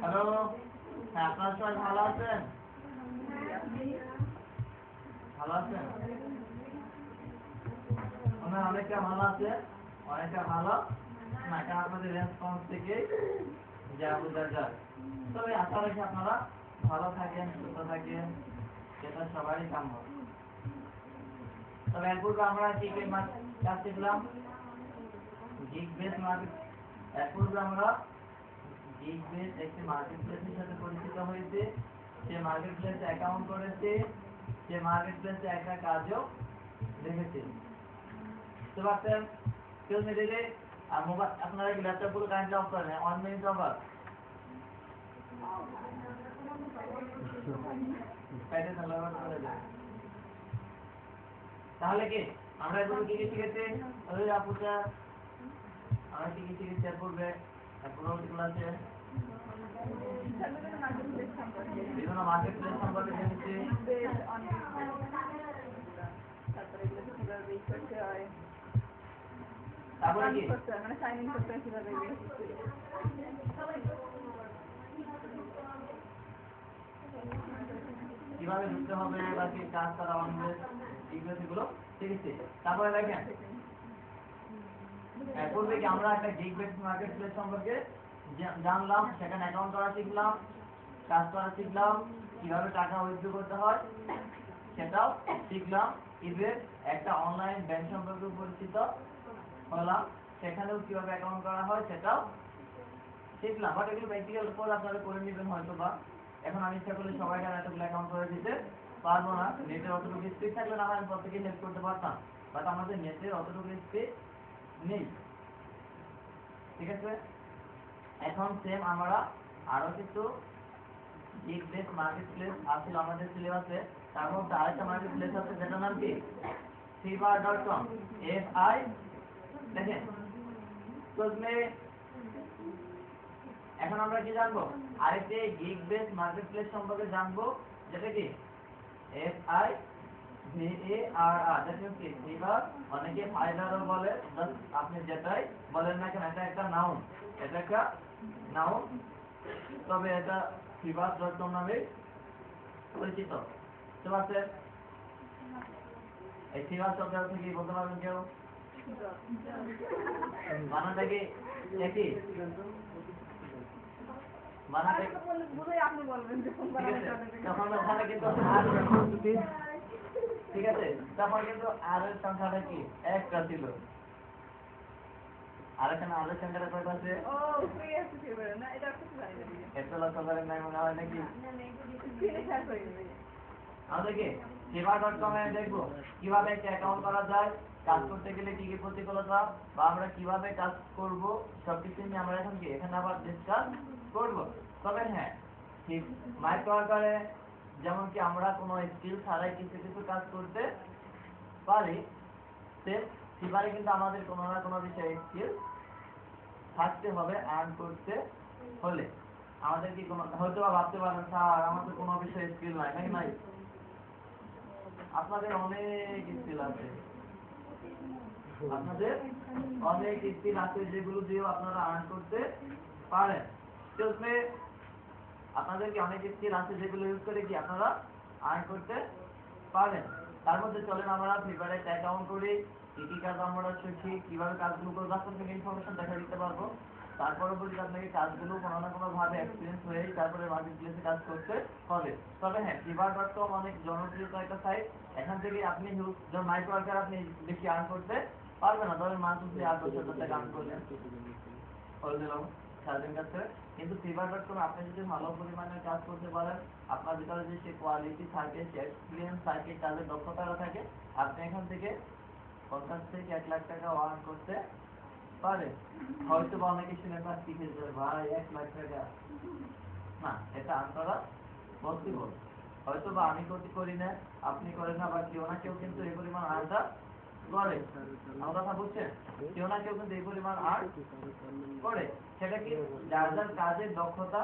Hello, হ্যাঁ আপনারা সবাই ভালো আছেন? ভালো আছেন? অনেকটা ভালো আছে, অনেকটা ভালো না, কারণ আপনাদের রেসপন্স থেকে যা বোঝা যায়। তবে আশা রাখি আপনারা ভালো থাকেন, সুস্থ থাকেন, সেটা সবারই কাম্য। তবে এর পূর্বে আমরা কি কি কাজ শিখলাম? Gig base market. এর পূর্বে আমরা গিগ বেস একটি মার্কেট প্লেসের সাথে পরিচিত হয়েছে, সে মার্কেট প্লেসে অ্যাকাউন্ট করেছে, সে মার্কেট প্লেসে একটা কাজও দেখেছে। বুঝতে পারছেন? কেউ মিলে মোবাইল আপনারা কি ল্যাপটপ গুলো কারেন্ট অফ করেন? 1 মিনিট অফার তাহলে কি আমরা এগুলো কি কি শিখেছি? ওই আপুটা আমরা কি কি শিখেছি এর পূর্বে? পূর্ববর্তী ক্লাসে বিভিন্ন মার্কেট প্লেস সম্পর্কে জেনেছি। তারপরে কি মানে সাইন ইন করতে কিভাবে কিভাবে ঢুকতে হবে বা কি কাজ করা আমাদের এইগুলো সেগুলো শিখেছি। তারপরে দেখেন পূর্বে কি আমরা একটা গিগ বেস মার্কেট প্লেস সম্পর্কে জানলাম, সেখানে অ্যাকাউন্ট করা শিখলাম, কাজ করা শিখলাম, কিভাবে টাকা উইথড্র করতে হয় সেটাও শিখলাম। ইভেন একটা অনলাইন ব্যাংক সম্পর্কে পরিচিত হলাম, সেখানেও কিভাবে অ্যাকাউন্ট করা হয় সেটাও শিখলাম। বাট এগুলো প্র্যাকটিক্যাল করে আপনারা করে নেবেন হয়তো বা। এখন আমি ইচ্ছা করলে সবাইকে এতগুলো অ্যাকাউন্ট করে দিতে পারবো না, নেটের অতটুকু স্পিড থাকলে না হয় আমি প্রত্যেকে হেল্প করতে পারতাম, বাট আমাদের নেটের অতটুকু স্পিড নেই। ঠিক আছে, এখন সেম আমরা আরো কিছু গিগ বেস মার্কেট প্লেস আসলে আমাদের সিলেবাসে, তার মধ্যে আরেকটা মার্কেট প্লেস আছে যেটার নাম কি fiverr.com। FI দেখেন তো এখন আমরা কি জানবো? আরেকটি গিগ বেস মার্কেট প্লেস সম্পর্কে জানবো, যেটা কি FIVARR, যেটা কি ফিভার, অনেকে ফাইবারও বলে, আপনি যেটাই বলেন না কেন এটা একটা নাউন, এটা একটা নাউন, তবে এটা fiverr.com নামে পরিচিত। বুঝতে পারছেন? এই ফিভার শব্দ থেকে বলতে পারবেন কেউ? বানানটা কি একই? বানানটা আপনি বলবেন তখন ওখানে কিন্তু ঠিক আছে, তখন কিন্তু আর এর সংখ্যাটা কি একটা ছিল, আর এখানে আর এর সংখ্যাটা কয়টা আছে? এত লক্ষ্য করেন নাই মনে হয় নাকি? আমাদের কি fiverr.com এ দেখবো কিভাবে একটা অ্যাকাউন্ট করা যায়, কাজ করতে গেলে কি কি প্রতিকূলতা বা আমরা কিভাবে কাজ করব সবকিছু নিয়ে আমরা এখন কি এখানে আবার ডিসকাস করব। তবে হ্যাঁ, ঠিক মাইক্রো আকারে যেমন কি আমরা কোনো স্কিল ছাড়াই কিছু কিছু কাজ করতে পারি, সেম ফিভারে কিন্তু আমাদের কোনো না কোনো বিষয়ে স্কিল থাকতে হবে আর্ন করতে হলে। আমাদের কি কোনো হয়তো ভাবতে পারেন স্যার আমাদের কোনো বিষয়ে স্কিল নাই, নাকি নাই? আপনাদের অনেক স্কিল আছে, আপনাদের অনেক স্কিল আছে যেগুলো দিয়েও আপনারা আর্ন করতে পারেন। আপনাদের কি অনেক স্কিল আছে যেগুলো ইউজ করে কি আপনারা আর্ন করতে পারেন। তার মধ্যে চলেন আমরা ফিভারে একটা অ্যাকাউন্ট করি, কি কি কাজ আমরা শিখি, কিভাবে কাজগুলো করবো, আপনার থেকে ইনফরমেশন দেখা দিতে পারবো। তার পরবর্তী আপনাকে কাজগুলো কোনো না কোনো ভাবে এক্সপিরিয়েন্স হয়েই তারপরে মার্কেট প্লেসে কাজ করতে হবে। তবে হ্যাঁ, fiverr.com অনেক জনপ্রিয় একটা সাইট, এখান থেকে আপনি মাইক্রো ওয়ার্কার আপনি বেশি আর্ন করতে পারবেন না, ধরেন মান্থলি 8-10 হাজার টাকা আর্ন করলেন দিলাম সারাদিন কাছে। কিন্তু fiverr.com আপনি যদি ভালো পরিমাণে কাজ করতে পারেন, আপনার ভিতরে যে সে কোয়ালিটি থাকে, সে এক্সপিরিয়েন্স থাকে, কাজের দক্ষতাটা থাকে, আপনি এখান থেকে 50 থেকে 1 লাখ টাকা আর্ন করতে পারে। হয়তো বা অনেকে শুনে কাজ শিখেছে ভাই 1 লাখ টাকা, না এটা আর্ন করা পসিবল। হয়তো বা আমি করি না, আপনি করেন না, বা কেউ না কেউ কিন্তু এই পরিমাণ আর্নটা করে। আমার কথা বুঝছেন? কেউ না কেউ কিন্তু এই পরিমাণ আর্ন করে। সেটা কি যার যার কাজের দক্ষতা,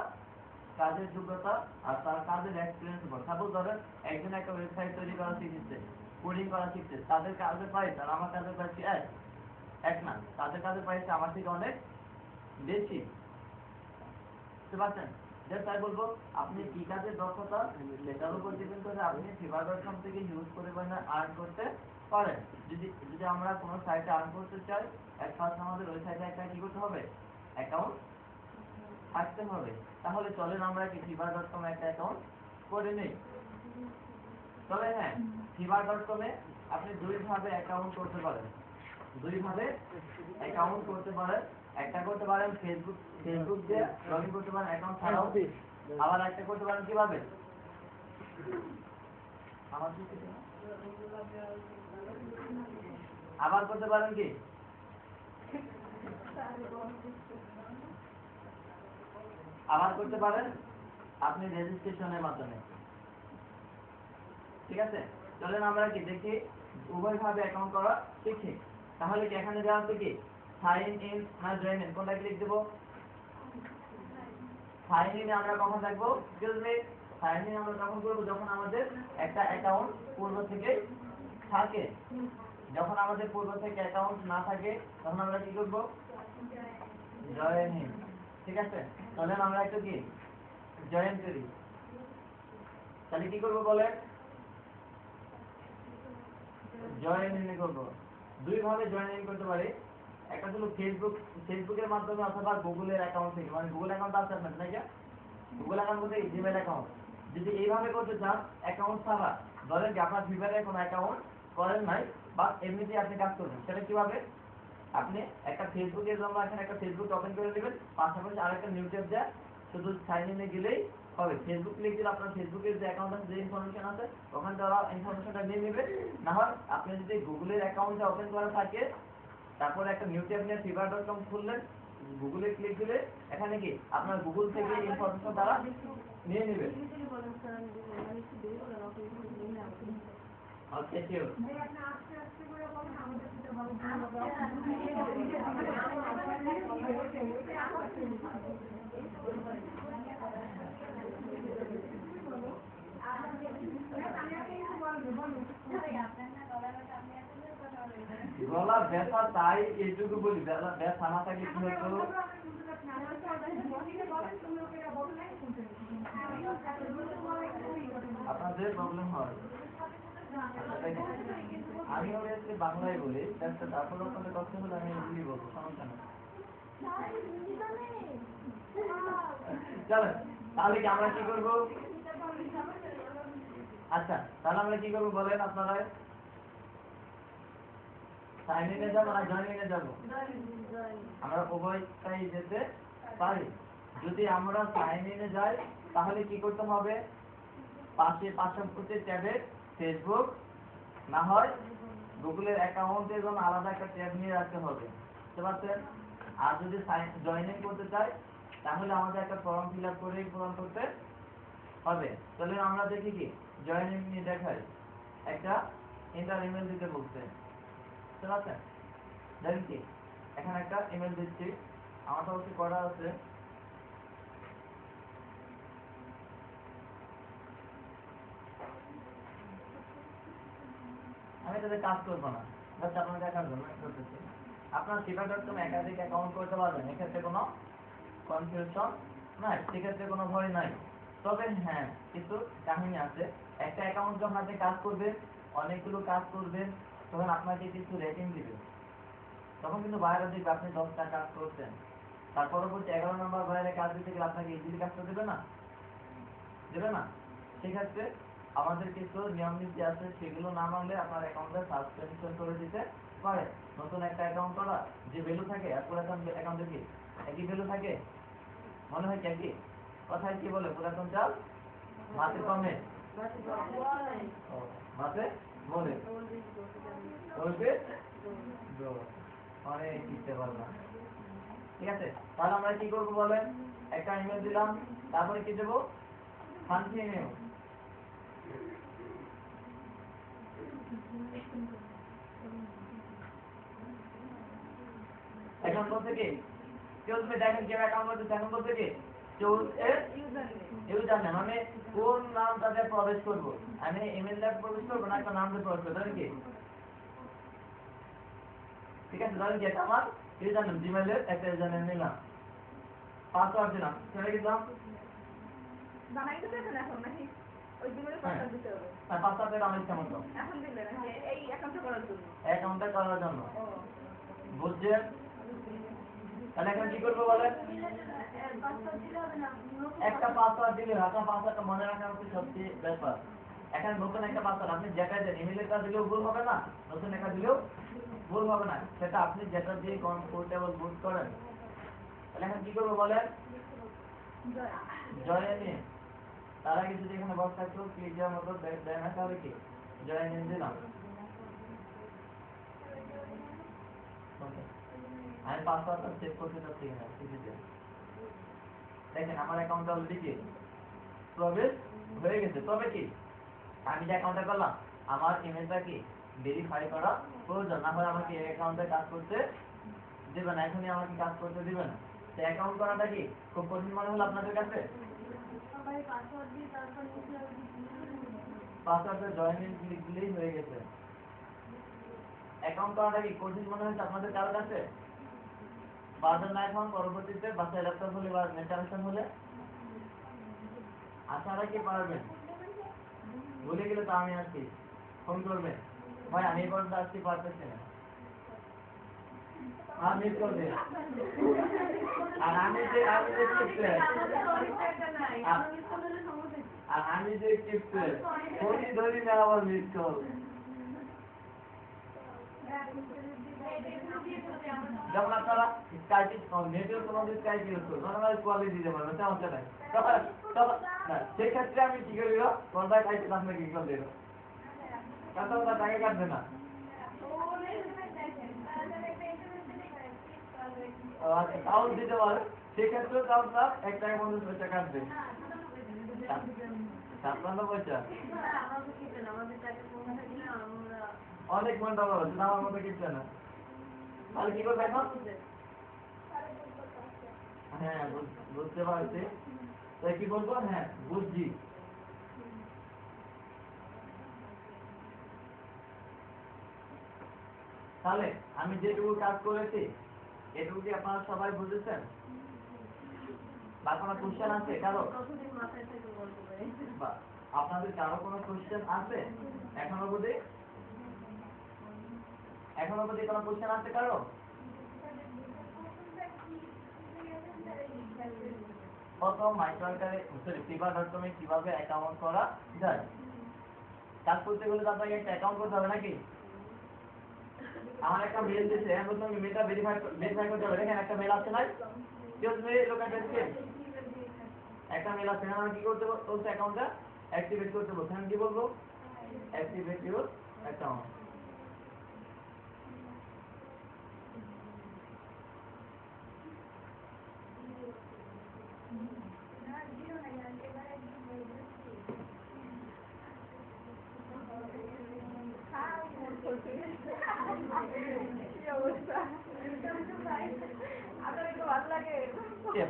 কাজের যোগ্যতা আর তার কাজের এক্সপিরিয়েন্স উপর। সাপোজ ধরেন একজন একটা ওয়েবসাইট তৈরি করা শিখছে, কোডিং করা শিখছে, তাদের কাজের প্রাইস আর আমার কাজের প্রাইস এক না, তাদের কাজের প্রাইস আমার থেকে অনেক বেশি। বুঝতে পারছেন? জাস্ট তাই বলবো আপনি কি কাজের দক্ষতা সেটার উপর ডিপেন্ড করে আপনি fiverr.com থেকে ইউজ করে আর্ন করতে পারেন। যদি যদি আমরা কোনো সাইটে আর্ন করতে চাই, এট ফার্স্ট আমাদের ওই সাইটে একটা কি করতে হবে, অ্যাকাউন্ট থাকতে হবে। তাহলে চলেন আমরা কি fiverr.com একটা অ্যাকাউন্ট করে নিই। তবে হ্যাঁ, fiverr.com এ আপনি দুইভাবে অ্যাকাউন্ট করতে পারেন, দুইভাবে অ্যাকাউন্ট করতে পারেন। একটা করতে পারেন ফেসবুক দিয়ে লগইন করতে পারেন অ্যাকাউন্ট ছাড়াও, আবার একটা করতে পারেন কিভাবে, আবার করতে পারেন কি, আবার করতে পারেন আপনি রেজিস্ট্রেশনের মাধ্যমে। ঠিক আছে, চলেন আমরা কি দেখি উভয়ভাবে অ্যাকাউন্ট করা শিখি। তাহলে কি এখানে দেওয়া আছে কি সাইন ইন না জয়েন ইন, কোনটা ক্লিক দেব? সাইন ইন আমরা কখন দেখবো, সাইন ইন আমরা তখন করবো যখন আমাদের একটা অ্যাকাউন্ট পূর্ব থেকে থাকে। যখন আমাদের পূর্ব থেকে অ্যাকাউন্ট না থাকে তখন আমরা কি করব, জয়েন ইন। ঠিক আছে, চলেন আমরা একটু কি জয়েন করি। তাহলে কি করবো বলেন, জয়েন ইন করবো। দুইভাবে জয়েন ইন করতে পারি, একটা হলো ফেসবুকের মাধ্যমে অথবা গুগলের অ্যাকাউন্ট থেকে, মানে গুগল অ্যাকাউন্ট আছে আপনার নাকি, গুগল অ্যাকাউন্ট বলতে জিমেল অ্যাকাউন্ট। যদি এইভাবে করতে চান অ্যাকাউন্ট ছাড়া, ধরেন কি আপনার ফিভারে কোনো অ্যাকাউন্ট করেন নাই বা এমনিতেই আপনি কাজ করবেন, সেটা কিভাবে, আপনি একটা ফেসবুকের জন্য এখানে একটা ফেসবুক ওপেন করে নেবেন, পাশাপাশি আরেকটা নিউ ট্যাব দেয়া, শুধু সাইন ইনে গেলেই হবে। ফেসবুক লিংক দিলে আপনার ফেসবুকের যে অ্যাকাউন্ট আছে, যে ইনফরমেশন আছে ওখান থেকে ওরা ইনফরমেশনটা নিয়ে নেবে। না হয় আপনি যদি গুগলের অ্যাকাউন্টটা ওপেন করা থাকে, তারপরে একটা নিউ ট্যাব নিয়ে fiverr.com খুললেন, গুগলে ক্লিক দিলে এখানে কি আপনার গুগল থেকে ইনফরমেশন তারা নিয়ে নেবে। ওকে, শিওর। গলা ব্যথা তাই এইটুকু বলি, ব্যথা না থাকলে কি হতো, আপনাদের প্রবলেম হয়। আমি ওদেরকে বাংলায় বলি, তারপর আপনাদের কষ্ট হলে আমি ইংলিশ বলবো, সমস্যা নেই। চলেন তাহলে কি আমরা কি করবো, আচ্ছা তাহলে আমরা কি করবো বলেন আপনারা, সাইন ইনে যাবো না জয়েন ইনে যাবো? আমরা উভয়টাই যেতে পারি। যদি আমরা সাইন ইনে যাই তাহলে কি করতে হবে, পাশাপাশি ট্যাবে ফেসবুক না হয় গুগলের অ্যাকাউন্টের জন্য আলাদা একটা ট্যাব নিয়ে রাখতে হবে, বুঝতে পারছেন? আর যদি জয়েন ইন করতে চাই তাহলে আমাদের একটা ফর্ম ফিল আপ করে পূরণ করতে হবে। তাহলে আমরা দেখি কি জয়েন ইন নিয়ে দেখাই, একটা ইন্টার ইমেল দিতে বলছে, বুঝতে পারছেন? দেখেন কি এখানে একটা ইমেল দিচ্ছি, আমার তো অবশ্যই করা আছে। আমি এটাতে কাজ করবো না, জাস্ট আপনার দেখার জন্য করতেছি। আপনার fiverr.com একাধিক অ্যাকাউন্ট করতে পারবেন, এক্ষেত্রে কোনো কনফিউশন নাই, সেক্ষেত্রে কোনো ভয় নাই। তবে হ্যাঁ কিছু কাহিনী আছে, একটা অ্যাকাউন্ট যখন আপনি কাজ করবেন, অনেকগুলো কাজ করবেন, তখন আপনাকে কিছু রেটিং দিবে, তখন কিন্তু বাইরে দেখবে আপনি 10টা কাজ করছেন, তার পরবর্তী 11 নম্বর বাইরে কাজ দিতে গেলে আপনাকে ইজিলি কাজটা দেবে না, দেবে না। সেক্ষেত্রে আমাদের কিছু নিয়ম নীতি আছে, সেগুলো না মানলে আপনার অ্যাকাউন্টটা সাসপেনশন করে দিতে পারে। নতুন একটা অ্যাকাউন্ট করা যে ভ্যালু থাকে আর পুরাতন অ্যাকাউন্টে কি একই ভ্যালু থাকে, মনে হয় কি একই? কথায় কি বলে, পুরাতন চাল মাছে কমে, মাছে বলে বলবে অনেক দিতে পারলাম। ঠিক আছে, তাহলে আমরা কি করবো বলেন, একটা ইমেল দিলাম, তারপরে কি দেবো, কন্টিনিউ। এখন বলতে কি কেউ, তুমি দেখেন কেউ অ্যাকাউন্ট করতে, এখন বলতে কি ইউজার নেম, আমি কোন নামটাতে প্রবেশ করবো, আমি ইমেল দিয়ে প্রবেশ করবো না একটা নাম দিয়ে প্রবেশ করবো, ধরেন কি, ঠিক আছে ধরেন কি এটা আমার ইউজার নেম, জিমেইলের একটা ইউজার নেম নিলাম, পাসওয়ার্ড দিলাম, সেটা দিলাম বানাই দিতেছেন এখন নাকি ওই দিনের পাসওয়ার্ড দিতে হবে? আর পাসওয়ার্ডটা আমার ইচ্ছা মতো এখন দিলেন যে এই অ্যাকাউন্টটা করার জন্য। অ্যাকাউন্টটা করার জন্য ও বুঝছেন? তাহলে এখন কি করবো বলেন? পাসওয়ার্ড দিলে হবে না। একটা পাসওয়ার্ড দিলে আপনার পাসওয়ার্ডটা মনে রাখা হচ্ছে সবচেয়ে ব্যাপার। এখন নতুন একটা পাসওয়ার্ড আপনি যেটা দেন ইমেইলেরটা দিলেও ভুল হবে না, নতুন একটা দিলেও ভুল হবে না, সেটা আপনি যেটা দিয়ে কমফোর্টেবল বুট করেন। তাহলে এখন কি করবো বলেন? Join in. তার আগে যদি এখানে বক্স থাকতো ক্লিক দেওয়ার মতো দেয় না, তাহলে কি জয়েন ইন দিলাম। আমি পাসওয়ার্ডটা সেভ করতে চাচ্ছি না, দেখেন আমার অ্যাকাউন্টটা অলরেডি কি প্রবেশ হয়ে গেছে। তবে কি আমি যে অ্যাকাউন্টটা করলাম আমার ইমেলটা কি ভেরিফাই করা প্রয়োজন, না হলে আমাকে এই অ্যাকাউন্টে কাজ করতে দিবে না, এখনই আমাকে কাজ করতে দিবে না। তো অ্যাকাউন্ট করাটা কি খুব কঠিন মনে হলো আপনাদের কাছে? পাসওয়ার্ডে জয়েন ইন ক্লিক দিলেই হয়ে গেছে। অ্যাকাউন্ট করাটা কি কঠিন মনে হচ্ছে আপনাদের কারো কাছে? বাজার না এখন পরবর্তীতে বাসায় ল্যাপটপ হলে বা নেট কানেকশন হলে আপনারা কি পারবেন? ভুলে গেলে তো আমি আসছি, ফোন করবেন ভাই আমি এই পর্যন্ত আসতে পারতেছি না, আর মিস করবে। আর আমি যে টিপস ফোনই ধরি না আবার মিস কল। যেমন আপনারা স্কাইপ নেটের কোনো স্কাইপ ইউজ করবেন আপনারা কোয়ালিটি দিতে পারবেন, সমস্যা নাই। তখন সেক্ষেত্রে আমি কি করি কোনটা খাইতে আপনাকে কি করে দেবো, কাঁচা টাকা কাটবে না। আচ্ছা তাও দিতে পারে, সেক্ষেত্রেও তাও তার 1 টাকা 50 পয়সা কাটবে। 56 পয়সা অনেক ঘন্টা বলো, আমার মতো কিনছে না। তাহলে কি করবে এখন? হ্যাঁ বুঝতে পারছি, তাই কি বলবো? হ্যাঁ বুঝছি। তাহলে আমি যেটুকু কাজ করেছি এটুকু কি আপনারা সবাই বুঝেছেন? বা কোনো কোশ্চেন আছে কারো? বা আপনাদের কারো কোনো কোশ্চেন আছে এখনো অবধি? এখনো অবধি কোনো কোশ্চেন আছে কারো? প্রথম মাইক্রোআর্কারে fiverr.com এ কিভাবে অ্যাকাউন্ট করা যায়। কাজ করতে গেলে তো আপনাকে একটা অ্যাকাউন্ট করতে হবে নাকি? আমার একটা মেল দিয়েছে, এখন প্রথমে মেলটা ভেরিফাই করতে হবে। দেখেন একটা মেল আছে না, কেউ লোকের কাছে একটা মেল আছে, আমার কি করতে বলছে? অ্যাকাউন্টটা অ্যাক্টিভেট করতে বলছে। আমি কি বলবো? Activate your account.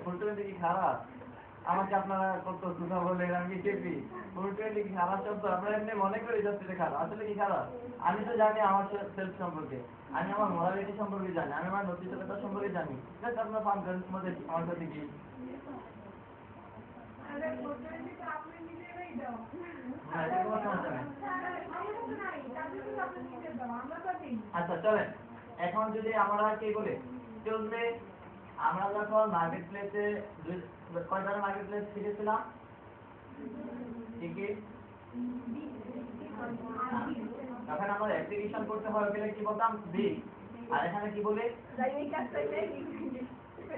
ফুলটুয়েন্টি কি খারাপ? আমাকে আপনারা কত কথা বললেন, আমি কেপি। ফুলটুয়েন্টি কি খারাপ শব্দ? আপনারা এমনি মনে করে যাচ্ছে খারাপ, আসলে কি খারাপ? আমি তো জানি আমার সেলফ সম্পর্কে, আমি আমার মোরালিটি সম্পর্কে জানি, আমি আমার নৈতিকতা সম্পর্কে জানি। আপনার ফাংশন মধ্যে আমার সাথে কি আচ্ছা চলেন এখন যদি আমরা কি বলি চলবে। আমরা যখন মার্কেট প্লেসে কয় ধরনের মার্কেট প্লেস শিখেছিলাম? কি কি? তখন আমরা অ্যাপ্লিকেশন করতে হয় ওখানে কি বলতাম? বিগ। আর এখানে কি বলে?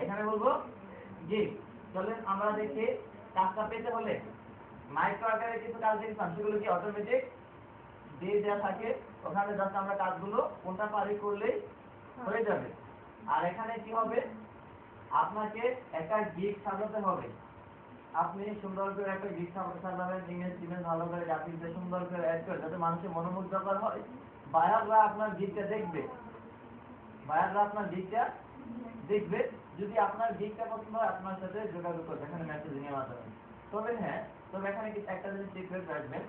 এখানে বলবো জি। চলেন আমরা দেখি কাজটা পেতে হলে মাইক্রো আকারে কিছু কাজ দেখতাম, সেগুলো কি অটোমেটিক দিয়ে দেওয়া থাকে, ওখানে জাস্ট আমরা কাজগুলো কোনটা পারি করলেই হয়ে যাবে। আর এখানে কি হবে? আপনাকে একটা গিগ সাজাতে হবে। আপনি সুন্দর করে একটা গিগ সাজাবেন, ইমেজ ভালো করে গ্রাফিক্স দিয়ে সুন্দর করে অ্যাড করে, যাতে মানুষের মনোমুগ্ধকর হয়। বায়াররা আপনার গিগটা দেখবে, বায়াররা আপনার গিগটা দেখবে। যদি আপনার গিগটা পছন্দ হয় আপনার সাথে যোগাযোগ করবে এখানে মেসেজিং এর মাধ্যমে। তবে হ্যাঁ, তবে এখানে একটা জিনিস চেক করে রাখবেন,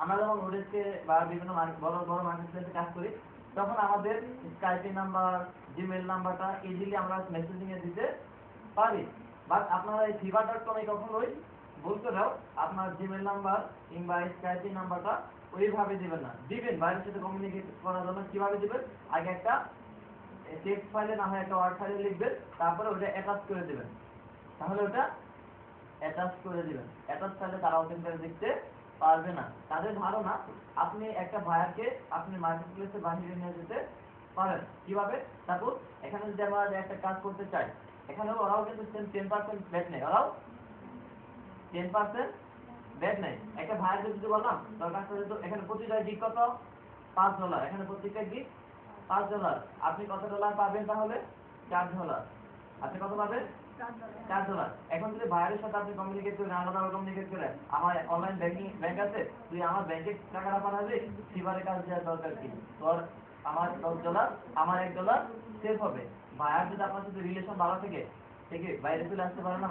আমরা যখন ওডেসকে বা বিভিন্ন বড় বড় মার্কেট প্লেসে কাজ করি তখন আমাদের স্কাইপি নাম্বার, জিমেল নাম্বারটা ইজিলি আমরা মেসেজিং এ দিতে পারি। বাট আপনারা এই fiverr.com এ কখনোই ভুল করেও আপনার জিমেল নাম্বার কিংবা স্কাইপি নাম্বারটা ওইভাবে দিবেন না, দিবেন বাইরের সাথে কমিউনিকেট করার জন্য কিভাবে দিবেন, আগে একটা টেক্সট ফাইলে না হয় একটা ওয়ার্ড ফাইলে লিখবেন, তারপরে ওটা অ্যাটাচ করে দিবেন। তাহলে ওটা অ্যাটাচ করে দিবেন, অ্যাটাচ ফাইলে তারা ওখানে দেখতে পারবে না। তাদের ধারণা আপনি একটা ভাইয়ারকে আপনি মার্কেট প্লেসে বাহিরে নিয়ে যেতে পারেন কিভাবে। সাপোজ এখানে যদি আমরা একটা কাজ করতে চাই, এখানেও ওরাও কিন্তু 10% ব্যাট নেই, ওরাও 10% ব্যাট নেই। একটা ভাইয়ারকে যদি বললাম দরকার পড়ে তো এখানে প্রতিটা গিগ কত, $5, এখানে প্রত্যেকটা গিগ $5, আপনি কত ডলার পাবেন তাহলে? $4। আপনি কত পাবেন? $4। এখন যদি বাইরের সাথে আপনি কমিউনিকেট করেন, আলাদাভাবে কমিউনিকেট করেন, আমার অনলাইন ব্যাংক আছে, তুই আমার ব্যাংকে টাকাটা পাঠাবি, ফিবারে কাজ দেওয়ার দরকার কি, তোর আমার $10, আমার $1 সেভ হবে। ভাইয়ার যদি আপনার সাথে রিলেশন ভালো থেকে থেকে বাইরে চলে আসতে পারে না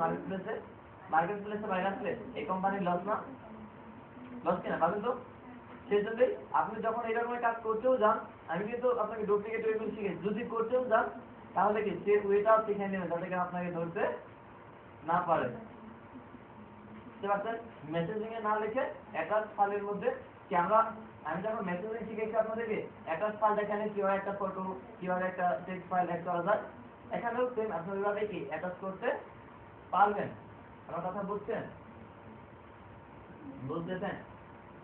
মার্কেট প্লেসে বাইরে আসলে এই কোম্পানির লস না, লস কিনা পাবেন তো। সেই জন্যই আপনি যখন এরকম কাজ করতেও যান, আমি কিন্তু আপনাকে ডুপ্লিকেট ওয়েগুলো শিখে যদি করতেও যান, তাহলে কি সে ওয়েটাও শিখে নেবেন যাতে করে আপনাকে ধরতে না পারে। বুঝতে পারছেন? মেসেজিং এ না লিখে অ্যাটাচ ফাইলের মধ্যে কি আমি যখন মেসেজিং শিখেছি আপনাদেরকে অ্যাটাচ ফাইল দেখানে কিভাবে একটা ফটো কিভাবে একটা টেক্সট ফাইল অ্যাড করা যায়, এখানেও সেম আপনি ওইভাবে কি অ্যাটাচ করতে পারবেন। আমার কথা বুঝছেন? বুঝতেছেন?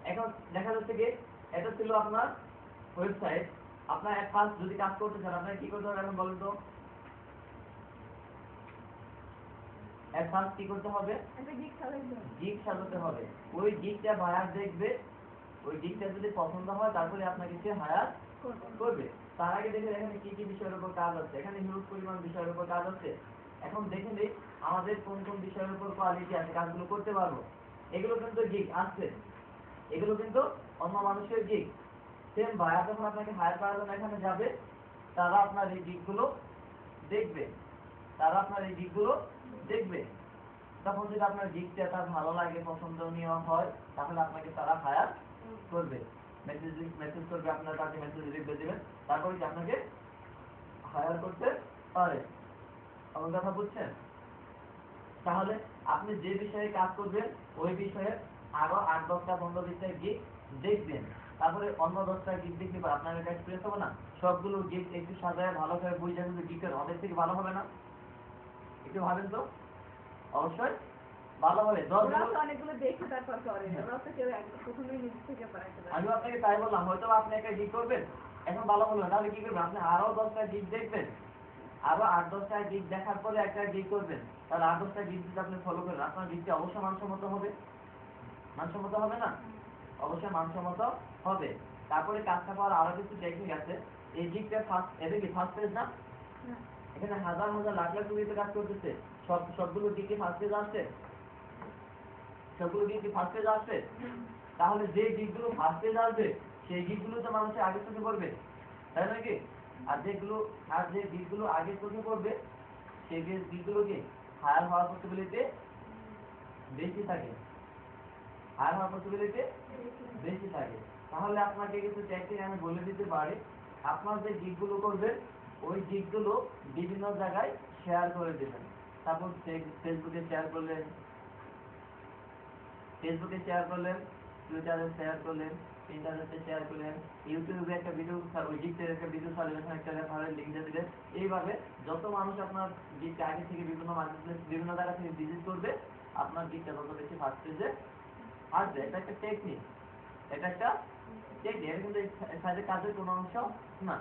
এখন দেখা যাচ্ছে কি এটা ছিল আপনার ওয়েবসাইট। আপনার ফার্স্ট যদি কাজ করতে চান আপনাকে কি করতে হবে এখন বলেন তো? ফার্স্ট কি করতে হবে? গিগ সাজাতে হবে। ওই গিগটা বায়ার দেখবে, ওই গিগটা যদি পছন্দ হয় তারপরে আপনাকে সে হায়ার করবে। তার আগে দেখে এখানে কি কি বিষয়ের উপর কাজ আছে, এখানে হিউজ পরিমাণ বিষয়ের উপর কাজ আছে। এখন দেখে নেই আমাদের কোন কোন বিষয়ের উপর কোয়ালিটি আছে, কাজগুলো করতে পারবো। এগুলো কিন্তু গিগ আসছে, এগুলো কিন্তু অন্য মানুষের গিগ। সেম বায়ার যখন আপনাকে হায়ার করার জন্য এখানে যাবে, তারা আপনার এই গিগগুলো দেখবে, দেখবে। তখন যদি আপনার গিগটা তার ভালো লাগে, পছন্দনীয় হয়, তাহলে আপনাকে তারা হায়ার করবে। মেসেজ করবে, আপনার কাছে মেসেজ রিপ্লাই দিবেন, তারপরে কি আপনাকে হায়ার করতে পারে। আমার কথা বুঝছেন? তাহলে আপনি যে বিষয়ে কাজ করবেন ওই বিষয়ে আরো 8-10টা 15-20টা গিগ দেখবেন, তারপরে অন্য 10টা গিগ দেখলে পর আপনার একটা এক্সপিরিয়েন্স হবে না। সবগুলো গিগ একটু সাজায় ভালো করে বুঝে যদি গিগের অনেক থেকে ভালো হবে না? একটু ভাবেন তো। অবশ্যই ভালো হবে। অনেকগুলো দেখে তারপর করে, ওরা তো কেউ প্রথমেই নিজে থেকে বানাইতে পারে। আমি আপনাকে তাই বললাম, হয়তো আপনি একটা গিগ করবেন, এখন ভালো হলো না, তাহলে কি করবেন আপনি আরো 10টা গিগ দেখবেন, আরো 8-10টা গিগ দেখার পরে একটা গিগ করবেন। তাহলে 8-10টা গিগ যদি আপনি ফলো করেন, আপনার গিগটা অবশ্যই মানসম্মত হবে। মানসম্মত হবে না? অবশ্যই মানসম্মত হবে। তারপরে কাজটা করার আরো কিছু টেকনিক আছে। এই গিগটা ফার্স্ট, এটা কি ফার্স্ট পেজ না? এখানে হাজার হাজার লাখ লাখ রুপিতে কাজ করতেছে, সবগুলো গিগ কি ফার্স্ট পেজ আসছে? সবগুলো গিগ কি ফার্স্ট পেজ আসছে? তাহলে যে গিগগুলো ফার্স্ট পেজ আসবে সেই গিগগুলো তো মানুষের আগে চোখে পড়বে, তাই নাকি? আর যে গিগগুলো আগে চোখে পড়বে সেই গিগগুলো কি হায়ার হওয়ার পসিবিলিটি বেশি থাকে, তাহলে আপনাকে কিছু টেকনিক আমি বলে দিতে পারি। আপনার যে গিগগুলো করবেন ওই গিগগুলো বিভিন্ন জায়গায় শেয়ার করে দেবেন। সাপোজ ফেসবুকে শেয়ার করলেন, টুইটারে শেয়ার করলেন, ইন্টারনেটে শেয়ার করলেন, ইউটিউবে একটা ভিডিও, ওই গিগের একটা ভিডিও সার্ভেশন একটা রেফারেল লিংক দিয়ে দিলেন। এইভাবে যত মানুষ আপনার গিগটা আগে থেকে বিভিন্ন মার্কেটপ্লেস বিভিন্ন জায়গা থেকে ভিজিট করবে, আপনার গিগটা তত বেশি ফার্স্ট পেজে আসবে। এটা একটা টেকনিক, এটা কিন্তু সাইডে কাজের কোনো অংশ না।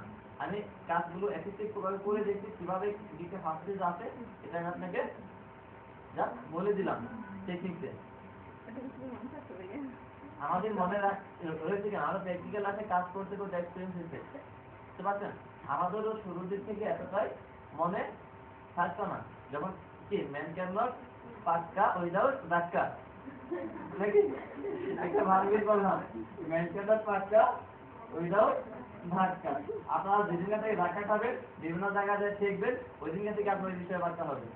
আমি কাজগুলো এফেক্টিভ ভাবে করে দেখছি কিভাবে গিগটা ফার্স্ট পেজ আসে, এটা আমি আপনাকে যা বলে দিলাম টেকনিকতে। আমাদের মনে রয়েছে কেন, আমরা প্র্যাকটিক্যাল লাইফে কাজ করতে করতে এক্সপিরিয়েন্স হয়েছে, বুঝতে পারছেন? আমাদেরও শুরুর দিক থেকে এতটাই মনে থাকতো না। যখন কি ম্যান ক্যান নট পাক্কা উইদাউট ধাক্কা, নাকি একটা ভার্বের বললাম, ম্যান ক্যান নট পাক্কা উইদাউট ধাক্কা। আপনারা যেদিন থেকে ধাক্কা খাবেন বিভিন্ন জায়গায় যে শিখবেন ওই দিন থেকে আপনার এই বিষয়ে বার্তা হবে।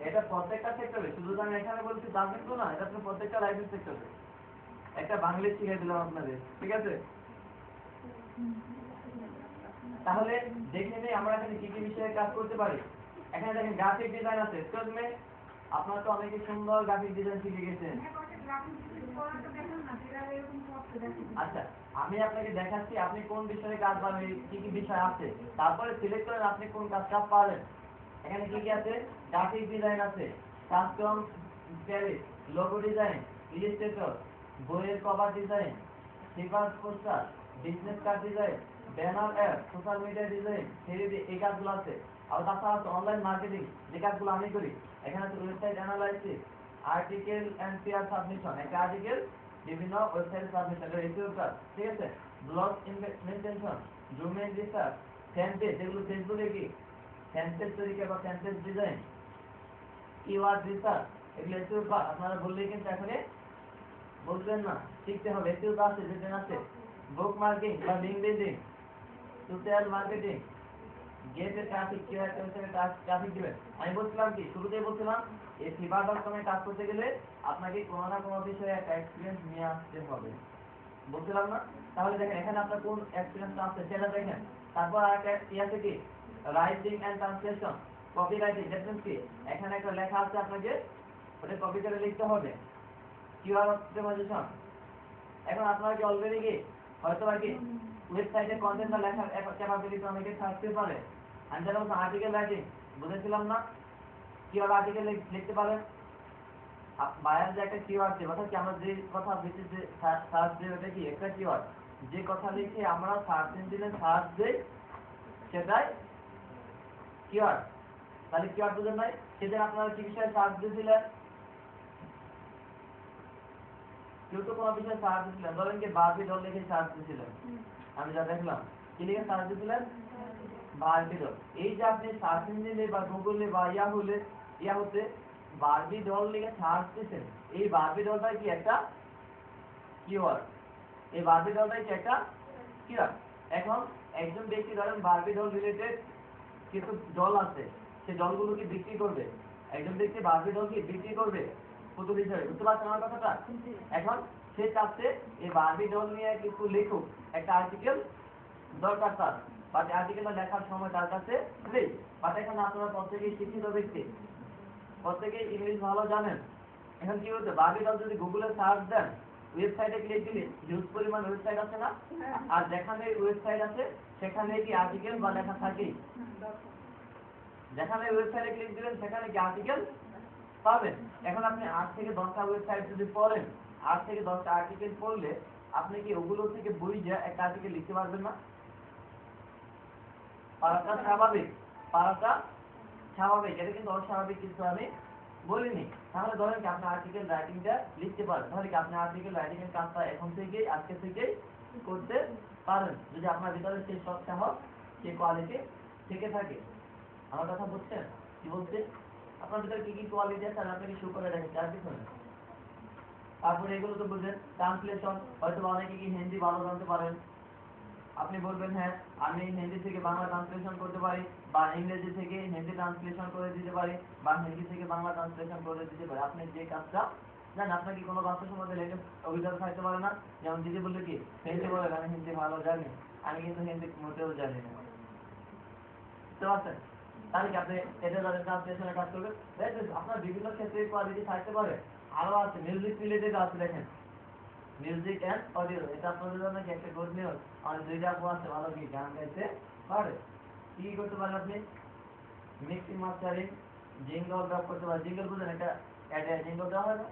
এটা প্রত্যেকটা সেক্টরে, শুধু আমি এখানে বলছি তা কিন্তু না, এটা আপনি প্রত্যেকটা লাইফের সেক্টরে। একটা বাংলা শিখিয়ে দিলাম আপনাদের, ঠিক আছে? তাহলে দেখে নেই আমরা এখানে কি কি বিষয়ে কাজ করতে পারি। এখানে দেখেন গ্রাফিক ডিজাইন আছে। এক্সকিউজ মি, আপনারা তো অনেকে সুন্দর গ্রাফিক ডিজাইন শিখে গেছেন। আচ্ছা, আমি আপনাকে দেখাচ্ছি আপনি কোন বিষয়ে কাজ পাবেন, কি কি বিষয় আছে, তারপরে সিলেক্ট করেন আপনি কোন কাজটা পারেন। এখানে কি কি আছে? গ্রাফিক ডিজাইন আছে, custom palette, logo design, illustrator, বইয়ের cover design, paper poster, business card design, banner ad, social media design, three D, এই কাজগুলো আছে। আর তাছাড়া আছে অনলাইন মার্কেটিং, যে কাজগুলো আমি করি। এখানে আছে website analysis, article and pair submission, একটা আর্টিকেল বিভিন্ন ওয়েবসাইটে সাবমিশন, এটা এসইও কাজ, ঠিক আছে। Blog maintenance, domain research, fan page, যেগুলো ফেসবুকে কি ফ্যান পেজ তৈরি করা বা fan page design, keyword research, এগুলো এসইও কাজ। আপনারা বললেই কিন্তু এখানে বুঝবেন না, শিখতে হবে। এসইও কাজ আছে, যেটা আছে বুক মার্কিং বা link building, social marketing, get traffic, কিভাবে ট্রাফিক দিবেন। আমি বলছিলাম কি, শুরুতেই বলছিলাম এই fiverr.com কাজ করতে গেলে আপনাকে কোনো না কোনো বিষয়ে একটা এক্সপিরিয়েন্স নিয়ে আসতে হবে, বলছিলাম না? তাহলে দেখেন এখানে আপনার কোন এক্সপিরিয়েন্সটা আছে সেটা দেখেন। তারপর আরেকটা আছে কি, writing and translation, copywriting, দেখবেন কি এখানে একটা লেখা আছে, আপনাকে ওটা কপি করে লিখতে হবে। কিওয়ার্ড অপটিমাইজেশন, এখন আপনারা কি অলরেডি কি হয়তো আর কি ওয়েবসাইটে কন্টেন্টটা লেখার ক্যাপাবিলিটি অনেকে থাকতে পারে। আমি যেমন আর্টিকেল রাইটিং বুঝেছিলাম না, কিভাবে আর্টিকেল লিখতে পারেন। বায়ার যে একটা কিওয়ার্ড আছে, অর্থাৎ কি আমরা যে কথা বেশি যে সার্চ দিই ওটা কি একটা কিওয়ার্ড, যে কথা লিখে আমরা সার্চ ইঞ্জিনে সার্চ দিই সেটাই কিওয়ার্ড। তাহলে কিওয়ার্ড বুঝেন নাই? সেদিন আপনারা কি বিষয়ে সার্চ দিয়েছিলেন? কেউ তো কোনো বিষয়ে সার্চ দিয়েছিলেন, ধরেন কি বারবি ডল লিখে সার্চ দিয়েছিলেন, আমি যা দেখলাম কি লিখে সার্চ দিয়েছিলেন, বারবি ডল। এই যে আপনি সার্চ ইঞ্জিনে বা গুগলে বা ইয়াহুতে বারবি ডল লিখে সার্চ দিয়েছেন, এই বারবি ডলটা কি একটা কিওয়ার্ড। এই বারবি ডলটাই কি একটা কিওয়ার্ড। এখন একজন ব্যক্তি ধরেন বারবি ডল রিলেটেড কিছু ডল আছে, সেই ডলগুলো কি বিক্রি করবে, একজন ব্যক্তি বারবি ডল কি বিক্রি করবে পুতুল হিসেবে, বুঝতে পারছেন আমার কথাটা? এখন সে চাচ্ছে এই বারবি ডল নিয়ে কিছু লিখুক, একটা আর্টিকেল দরকার তার, বাট আর্টিকেলটা লেখার সময় তার কাছে নেই। বাট এখানে আপনারা প্রত্যেকেই শিক্ষিত ব্যক্তি, প্রত্যেকেই ইংলিশ ভালো জানেন। এখন কি হচ্ছে, বারবি ডল যদি গুগলে সার্চ দেন, ওয়েবসাইটে ক্লিক দিলে হিউজ পরিমাণ ওয়েবসাইট আছে না, আর যেখানে ওয়েবসাইট আছে সেখানে কি আর্টিকেল বা লেখা থাকে, যেখানে ওয়েবসাইটে ক্লিক দিবেন সেখানে কি আর্টিকেল পাবেন। এখন আপনি 8 থেকে 10টা ওয়েবসাইট যদি পড়েন, 8 থেকে 10টা আর্টিকেল পড়লে আপনি কি ওগুলো থেকে বুঝে একটা আর্টিকেল লিখতে পারবেন না? পারাটা স্বাভাবিক, পারাটা স্বাভাবিক, এটা কিন্তু অস্বাভাবিক কিছু আমি বলিনি। তাহলে ধরেন কি আপনি আর্টিকেল রাইটিংটা লিখতে পারেন, তাহলে কি আপনি আর্টিকেল রাইটিং এর কাজটা এখন থেকেই আজকে থেকেই করতে পারেন, যদি আপনার ভিতরে সেই সৎসাহ সেই কোয়ালিটি থেকে থাকে। আমার কথা বুঝছেন কি বলছে? আপনার ভিতরে কি কি কোয়ালিটি আছে আমি আপনাকে শো করে রেখেছি, আর কিছু না। তারপরে এগুলো তো বুঝলেন। ট্রান্সলেশন, হয়তো অনেকে কি হিন্দি ভালো জানতে পারেন, আপনি বলবেন হ্যাঁ আমি হিন্দি থেকে বাংলা ট্রান্সলেশন করতে পারি, বা ইংরেজি থেকে হিন্দি ট্রান্সলেশন করে দিতে পারি, বা হিন্দি থেকে বাংলা ট্রান্সলেশন করে দিতে পারি। আপনি যে কাজটা জানেন, আপনার কি কোনো ভাষা সম্বন্ধে লেটেস্ট অভিজ্ঞতা থাকতে পারে না? যেমন দিদি বললে কি হিন্দি বলেন, আমি হিন্দি ভালো জানি, আমি কিন্তু হিন্দি মোটেও জানি না, বুঝতে পারছেন? তাহলে কি আপনি এটা যাদের ট্রান্সলেশনের কাজ করবেন, আপনার বিভিন্ন ক্ষেত্রে কোয়ালিটি থাকতে পারে। আরো আছে মিউজিক রিলেটেড আছে, দেখেন মিউজিক এন্ড অডিও, এটা আপনাদের জন্য কি একটা গুড নিউজ। আর দুইটা আপু আছে ভালো কি গান গাইতে পারে, কি করতে পারেন আপনি, মিক্সিং মাস্টারিং, জিঙ্গল ড্রপ করতে পারেন। জিঙ্গল বুঝেন, একটা অ্যাডে জিঙ্গল দেওয়া হয় না,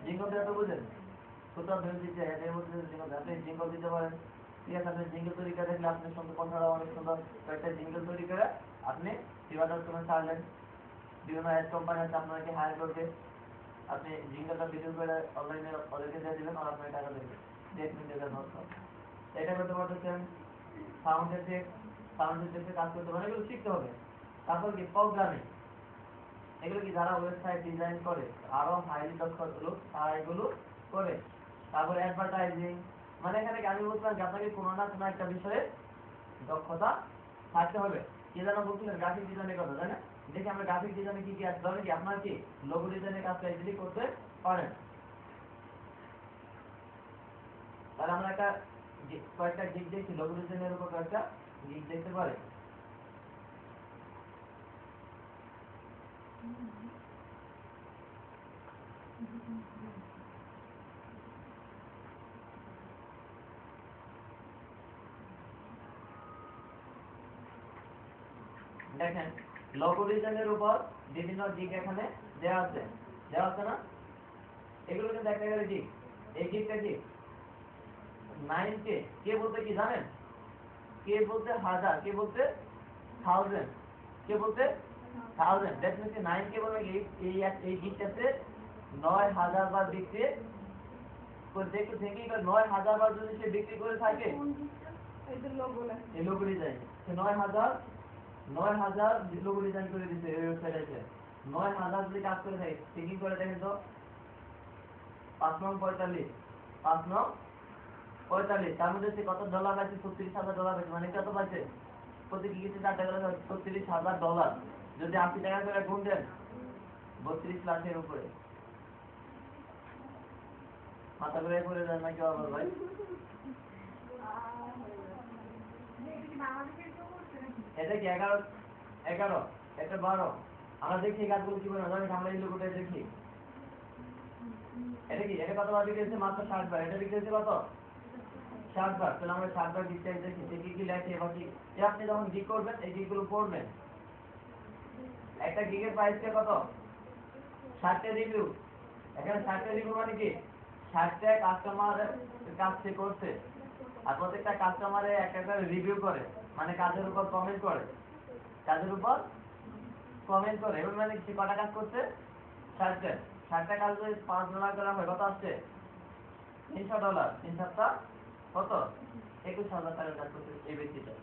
জিঙ্গল দেওয়া তো বুঝেন, কোথাও মিউজিক অ্যাডের মধ্যে জিঙ্গল, আপনি জিঙ্গল দিতে পারেন। ঠিক আছে, আপনি জিঙ্গল তৈরি করে দেখলে আপনার সঙ্গে কথাটা অনেক সুন্দর কয়েকটা জিঙ্গল তৈরি করে আপনি fiverr.com ছাড়লেন, বিভিন্ন অ্যাড কোম্পানি আছে আপনাকে হায়ার করবে, আপনি জিঙ্গলটা ভিডিও করে অনলাইনে ওদেরকে দিয়ে দিবেন, আর আপনার টাকা দেবেন, এটা করতে পারতেছেন। সাউন্ড এফেক্ট, সাউন্ড এফেক্টে কাজ করতে পারেন, এগুলো শিখতে হবে। তারপর কি প্রোগ্রামিং, এগুলো কি যারা ওয়েবসাইট ডিজাইন করে আরো হাইলি দক্ষ লোক তারা এগুলো করে। তারপর অ্যাডভার্টাইজিং, মানে এখানে আমি বলছিলাম যে আপনাকে কোনো না কোনো একটা বিষয়ে দক্ষতা থাকতে হবে। কি যেন বলছিলেন, গ্রাফিক ডিজাইনের কথা, তাই না? দেখি আমরা গ্রাফিক ডিজাইনে কি কি আছে, ধরেন কি আপনার কি লোগো ডিজাইনের কাজটা ইজিলি করতে পারেন। তাহলে আমরা একটা কয়েকটা গিগ দেখছি, লোগো ডিজাইনের উপর কয়েকটা গিগ দেখতে পারে। দেখেন লোগো ডিজাইনের উপর বিভিন্ন দিক এখানে দেওয়া আছে না? এগুলো কিন্তু একটা গেলে দিক। এই দিকটা কি 9 কে বলতে কি জানেন? কে বলতে হাজার, কে বলতে থাউজেন্ড, কে বলতে থাউজেন্ড। দ্যাট মিন্স 9 কে বলে এই দিকটাতে 9000 বার বিক্রি করে। দেখতে থেকে 9000 বার যদি সে বিক্রি করে থাকে এই লোগো ডিজাইন, সে 9000 লোগো ডিজাইন করে দিচ্ছে এই ওয়েবসাইটে। 9000 যদি কাজ করে থাকে, চেকিং করে দেখেন তো 5 নং 45, 5 নং 45, তার মধ্যে সে কত ডলার পাইছে? $36,000 পাইছে। মানে কত পাইছে? প্রতি গিগেতে 4 টাকা করে $36,000। যদি 80 টাকা করে গুণ দেন 32 লাখের উপরে। মাথা করে পড়ে যায় নাকি আবার ভাই? এটা কি 11, এটা 12? আমরা দেখি এই কাজগুলো কি করে আমরা এই লোগোটা দেখি। এটা কি, এটা কত বার বিক্রি হয়েছে? মাত্র 60 বার। এটা বিক্রি হয়েছে কত? 60 বার। তাহলে আমরা 60 বার গিকটা দেখি যে কি কি লেখে বা কি। আপনি যখন গিক করবেন এই গিকগুলো পড়বেন। একটা গিগের প্রাইস কত? 60টা রিভিউ। এখানে 60টা রিভিউ মানে কি 60টা কাস্টমারের কাজ সে করছে, আর প্রত্যেকটা কাস্টমারে একটা করে রিভিউ করে, মানে কাজের উপর কমেন্ট করে, এবং মানে সে কটা কাজ করছে? 60টা কাজ যদি $5 করা হয় কত আসছে? $300। 3 কত? 21,000 টাকার কাজ করছে এই ব্যক্তিটা।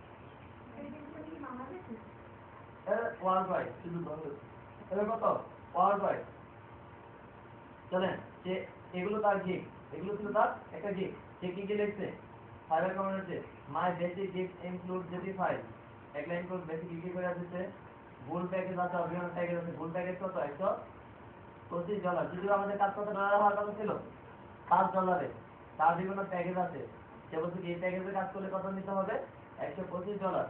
ওয়ার্ল্ড ওয়াইড, শুধু কত ওয়ার্ল্ড ওয়াইড। চলেন যে এগুলো তার গিগ, এগুলো ছিল তার একটা গিগ। সে কি কি লিখছে? Fiverr community my basic gig include JP file, একটা ইনক্লুড বেসিক গিগ করে দিচ্ছে। ফুল প্যাকেজ আছে, অভিমান প্যাকেজ আছে। ফুল প্যাকেজ কত? $125। যদিও আমাদের কাজ কত ডলার হওয়ার কথা ছিল? $5। তার বিভিন্ন প্যাকেজ আছে। সে বলছে এই প্যাকেজে কাজ করলে কত নিতে হবে? $125।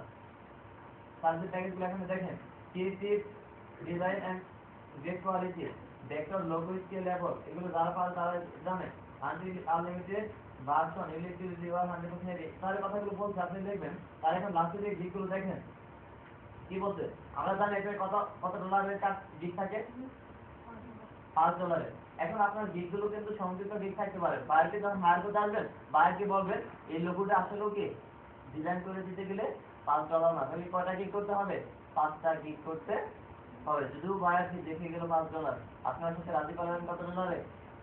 তার যে প্যাকেজগুলো এখানে দেখেন, creative design and great quality, vector logo scalable, এগুলো যারা পারে তারা জানে। Unlimited version, electricity 100% heavy. তার কথাগুলো বলছে, আপনি দেখবেন। তার এখন লাস্টের দিকে গিকগুলো দেখেন কি বলছে। আমরা জানি এখানে কত ডলারের কাজ গিক থাকে? $5। এখন আপনার গিকগুলো কিন্তু সংযুক্ত গিক থাকতে পারে। বাইরে যখন হায়ার করতে আসবেন, বাইরে বলবেন এই লোগোটা আসলেও কি ডিজাইন করে দিতে গেলে $5 না, তাহলে কয়টা গিক করতে হবে? 5টা গিক করতে হবে। যদিও বায়ার দেখে গেল $5, আপনার সাথে রাজি করাবেন কত ডলারে?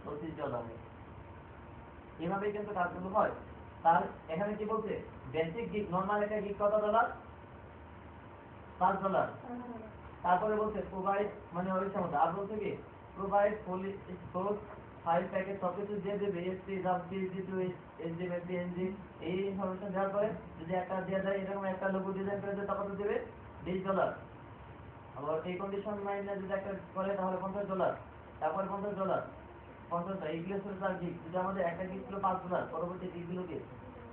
$25। এভাবেই কিন্তু কাজগুলো হয়। তার এখানে কি বলছে? বেসিক গিক, নর্মাল একটা গিক কত ডলার? $5। তারপরে বলছে প্রোভাইড, মানে ওই সময় আর বলছে কি প্রোভাইড ফুল সোর্স ফাইল প্যাকেজ সবকিছু দিয়ে দেবে। এসপি জাভসি টু এসডি এনজি এই ইনফরমেশন দেওয়ার পরে যদি একটা দেওয়া যায়, এরকম একটা লোগো ডিজাইন করে দেয়, তখন দেবে $20। আবার এই কন্ডিশন মাইনে যদি একটা করে তাহলে $50। তারপরে $50, 50 এইগুলো ছিল তার গিগ। যদি আমাদের একটা গিগ ছিল $5, পরবর্তী গিগগুলোকে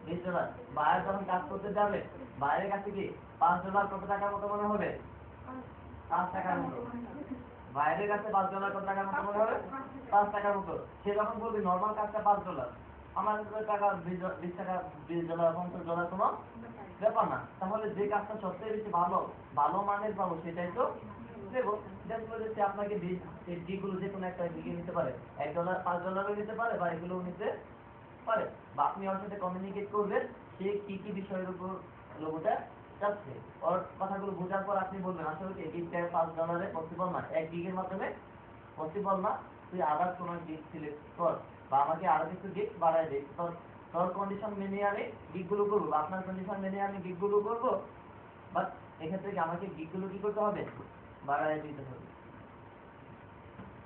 $20। বায়ার যখন কাজ করতে যাবে, বাইরের কাছে কি $5 কত টাকার মতো মনে হবে? 5 টাকার মতো। বাইরের কাছে $5 কত টাকার মতো মনে হবে? 5 টাকার মতো। সে যখন বলবে নর্মাল কাজটা $5, আমার টাকা 20 টাকা, $20, $50 কোনো ব্যাপার না। তাহলে যে কাজটা সবচেয়ে বেশি ভালো মানের পাবো সেটাই তো দেবো। সে আপনাকে যেগুলো যে কোনো একটা দিকে নিতে পারে, $1, $5 নিতে পারে, বা এগুলোও নিতে পারে। বা আপনি ওর সাথে কমিউনিকেট করবেন সে কি কি বিষয়ের উপর লোগোটা যাচ্ছে। ওর কথাগুলো বোঝার পর আপনি বলবেন আসলে কি গিগটা $5 পসিবল না, এক গিগের মাধ্যমে পসিবল না, তুই আদার কোনো গিগ সিলেক্ট কর, বা আমাকে আরো কিছু গিগ বাড়াই দে। তোর কন্ডিশন মেনে আমি গিগগুলো করবো, আপনার কন্ডিশন মেনে আমি গিগগুলো করবো। বাট এক্ষেত্রে কি আমাকে গিগগুলো কি করতে হবে? বাড়াই দিতে হবে।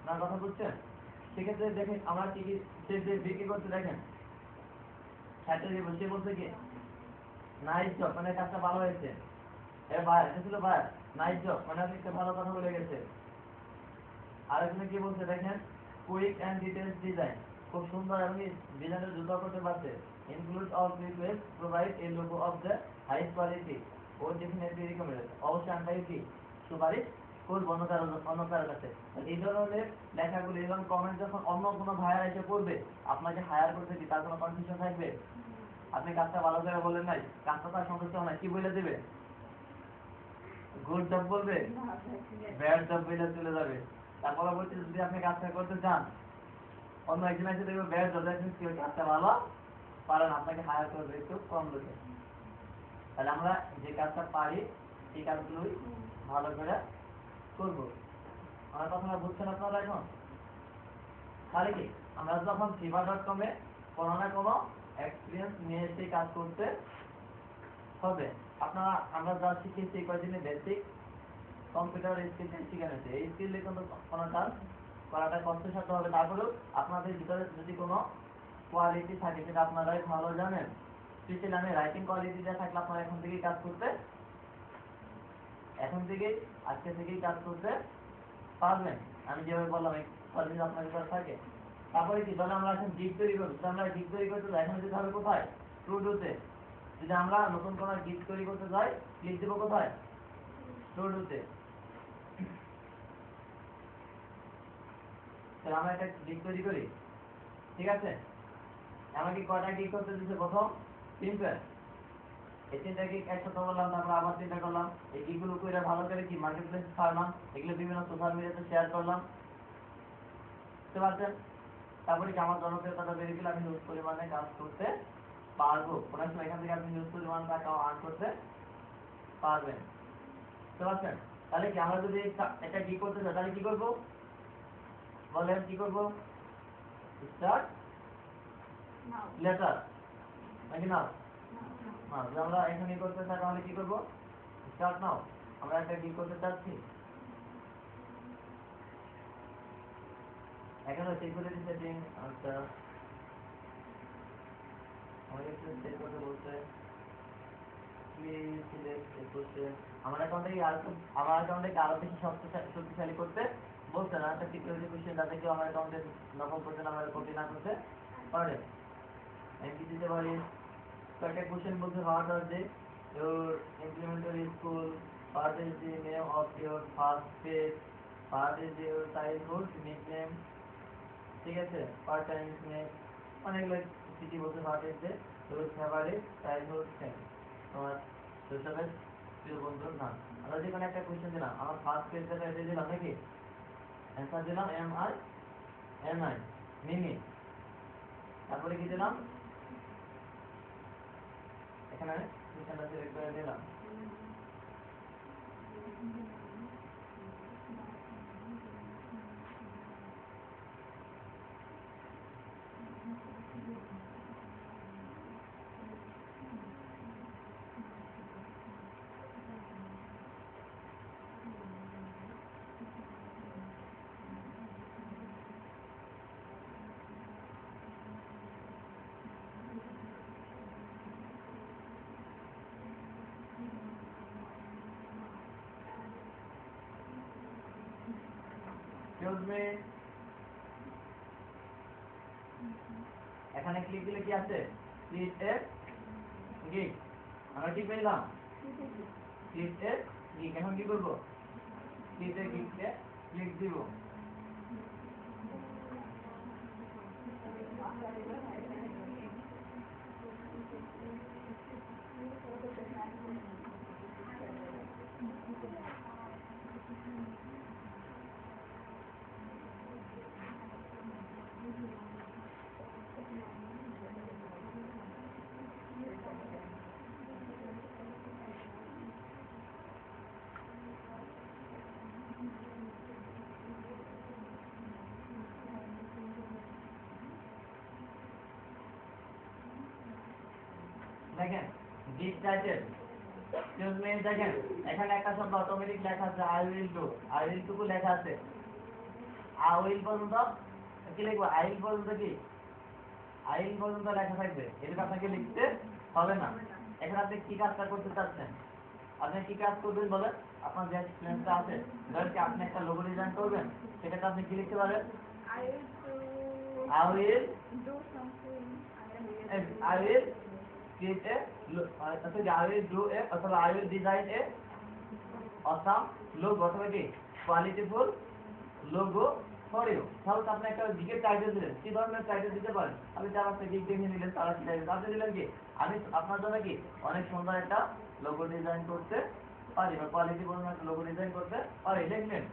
আপনার কথা বুঝছেন? সেক্ষেত্রে দেখেন আমরা কি কি বিক্রি করতে দেখেন। সে বলছে কি নাইস জব, মানে কাজটা ভালো হয়েছে। এটা ছিল ভাই নাইস জব, মানে আপনি একটা ভালো কথা বলে গেছে। আর এখানে কি বলছে দেখেন, কুইক এন্ড ডিটেইলস ডিজাইন, খুব সুন্দর এবং ডিজাইনের দ্রুত করতে পারছে। Include of request provide a logo of the highest quality ও ডেফিনেটলি রিকমেন্ডেড। অবশ্যই আমরা কি সুপারিশ করবো অন্য কারো কাছে। এই ধরনের লেখাগুলো এবং কমেন্ট যখন অন্য কোনো ভাইয়ার এসে করবে, আপনাকে হায়ার করতে কি তার কোনো কনফিউশন থাকবে? আপনি কাজটা ভালো করে বলেন নাই, কাজটা তার সন্তুষ্ট হয় না, কি বলে দেবে? গুড জব বলবে, ব্যাড জব বলে চলে যাবে। তার পরবর্তীতে যদি আপনি কাজটা করতে চান, অন্য একজন এসে দেখবে ব্যাড জব, দেখবেন কেউ কাজটা ভালো পারেন, আপনাকে হায়ার করবে একটু কম লোকে। তাহলে আমরা যে কাজটা পারি সেই কাজগুলোই ভালো করে করবো। আমার কথাটা বুঝছেন আপনারা এখন? তাহলে কি আমরা যখন fiverr.com-এ কোনো না কোনো এক্সপিরিয়েন্স নিয়ে এসে কাজ করতে হবে। আমরা যা শিখেছি এই কয়দিনে বেসিক কম্পিউটার স্কিলটা শিখে নিয়েছি। এই স্কিলে কিন্তু কোনো কাজ করাটা কষ্টসাধ্য হবে। তারপরেও আপনাদের ভিতরে যদি কোনো কোয়ালিটি থাকে সেটা আপনারাই ভালো জানেন। স্পেশালি আমি রাইটিং কোয়ালিটিটা থাকলে আপনারা এখন থেকেই আজকে থেকেই কাজ করতে পারবেন। আমি যেভাবে বললাম এই কোয়ালিটি আপনার ভিতরে থাকে। তারপরে কি, তাহলে আমরা এখন গিগ তৈরি করবো। আমরা গিগ তৈরি করতে যাই, এখন যেতে হবে কোথায়? টুডুতে। যদি আমরা নতুন কোনো গিগ তৈরি করতে যাই, ক্লিক দেবো কোথায়? টুডুতে। তাহলে আমরা একটা গিগ তৈরি করি, ঠিক আছে? আমাকে কয়টা গিগ করতে দিচ্ছে? প্রথম 3টা। এই 3টা গিগ একসাথে করলাম, তারপর আবার 3টা করলাম। এই গিগগুলো করে ভালো করে কি মার্কেট প্লেস ছাড়লাম, এগুলো বিভিন্ন সোশ্যাল মিডিয়াতে শেয়ার করলাম, বুঝতে পারছেন? তারপরে কি আমার জনপ্রিয়তাটা বেড়ে গেলে আমি হিউজ পরিমাণে কাজ করতে পারবো। কোনো সময় এখান থেকে আপনি হিউজ পরিমাণে টাকা আর্ন করতে পারবেন, বুঝতে পারছেন? তাহলে কি আমরা যদি একটা গিগ করতে চাই তাহলে কি করবো বলেন? কি করবো? স্টার্ট লেটার নাকি নাও? যদি আমরা এখানে করতে চাই তাহলে কি করবো? Start now. আমরা একটা গিগ করতে চাচ্ছি, এখানে সিকিউরিটি সেটিং। আচ্ছা, আমাকে একটু সেট করতে বলছে, প্লিজ সিলেক্ট এ কোশ্চেন। আমার অ্যাকাউন্টে আরো বেশি শক্তিশালী করতে বলছে না, একটা সিকিউরিটি কোশ্চেন যাতে কেউ আমার অ্যাকাউন্টে নকল করতে না পারে, কপি না করতে পারে। আমি কি দিতে পারি? কয়েকটা কোশ্চেন বলছে, what are the your elementary school, what is the name of your first page, what is your childhood nickname, ঠিক আছে? পার্ট টাইম নেম, অনেকগুলো সিটি বলতে, what is the your favourite childhood friend, তোমার শৈশবের প্রিয় বন্ধুর নাম। আমরা যেখানে একটা কোশ্চেন দিলাম, আমার ফার্স্ট পেজ যেটা এটা দিলাম নাকি, অ্যান্সার দিলাম MIMI মিমি। তারপরে কি দিলাম? এখানে কোশ্চেনটা সিলেক্ট করে দিলাম। এখানে ক্লিক দিলে কি আছে? ক্লিক এ গিগ। আমরা কি পেলাম? ক্লিক এ গিগ। এখন কি করবো? ক্লিক এ গিগকে ক্লিক দিব। দেখেন গিগ টাইটেল, দেখেন এখানে একটা শব্দ অটোমেটিক লেখা আছে, I will do. I will টুকু লেখা আছে, আই উইল পর্যন্ত কি লিখবো? আই উইল পর্যন্ত কি? আই উইল পর্যন্ত লেখা থাকবে, এটুকু আপনাকে লিখতে হবে না। এখন আপনি কি কাজটা করতে চাচ্ছেন? আপনি কি কাজ করবেন বলেন? আপনার যে এক্সপিরিয়েন্সটা আছে, ধরেন কি আপনি একটা লোগো ডিজাইন করবেন, সেটাতে আপনি কি লিখতে পারেন? I will create a I will do a অথবা I will design a awesome logo অথবা কি কোয়ালিটিফুল লোগো ফর ইউ। তাহলে আপনি একটা গিগের টাইটেল দিলেন, কি ধরনের টাইটেল দিতে পারেন? আপনি 4-5টা গিগ দেখে নিলেন, তারা কি টাইটেল আপনি দিলেন কি আমি আপনার জন্য কি অনেক সুন্দর একটা লোগো ডিজাইন করতে পারি বা কোয়ালিটিফুল একটা লোগো ডিজাইন করতে পারি, লিখলেন।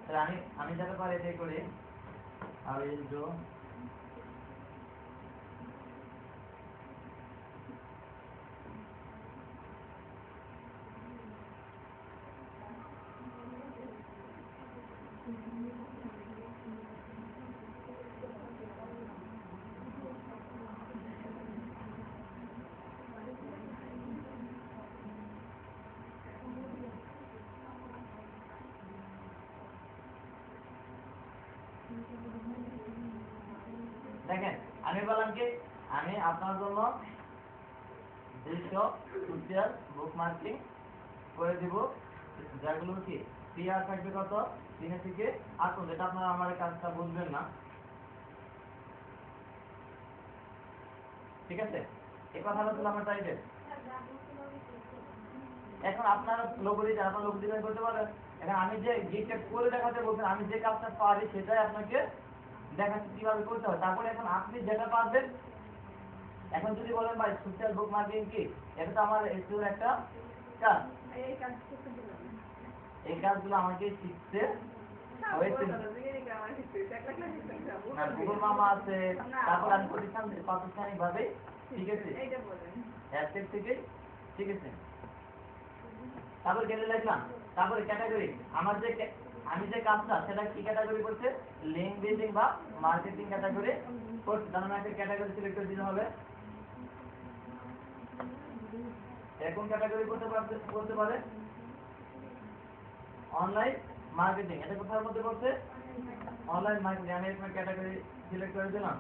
তাহলে আমি যাতে পারি এটাই করি, আর এই যে দেখেন আমি বললাম কি আমি আপনার জন্য দৃশ্য সোশ্যাল বুক মার্কিং করে দিব, যেগুলো কি PR থাকবে কত 3 থেকে 8, যেটা আপনারা আমার কাজটা বুঝবেন না, ঠিক আছে? এই কথাটা তো আমার টাইটেল। এখন আপনারা লোগো ডিজাইন করতে পারেন। এখন আমি যে গিগটা করে দেখাতে বলছেন, আমি যে কাজটা পারি সেটাই আপনাকে দেখাচ্ছি কিভাবে করতে হয়। তারপরে এখন আপনি যেটা পারবেন, এখন যদি বলেন ভাই সোশ্যাল বুক মার্কেটিং কি, এটা তো আমার এর একটা কাজ, এই কাজগুলো আমাকে শিখতে হয়েছে। গুগল মামা আছে, তারপর আমি প্রাতিষ্ঠানিক ভাবে শিখেছি, অ্যাপটেক থেকে শিখেছি। তারপর গেলে লিখলাম, তারপরে ক্যাটাগরি আমি যে কাজটা সেটা কি ক্যাটাগরি করছে, লিঙ্ক বিল্ডিং বা মার্কেটিং ক্যাটাগরি করছে। তার মানে একটা ক্যাটাগরি সিলেক্ট করে দিতে হবে। এখন ক্যাটাগরি করতে পারে অনলাইন মার্কেটিং, এটা কোথার মধ্যে পড়ছে? Online marketing. আমি এখানে ক্যাটাগরি সিলেক্ট করে দিলাম।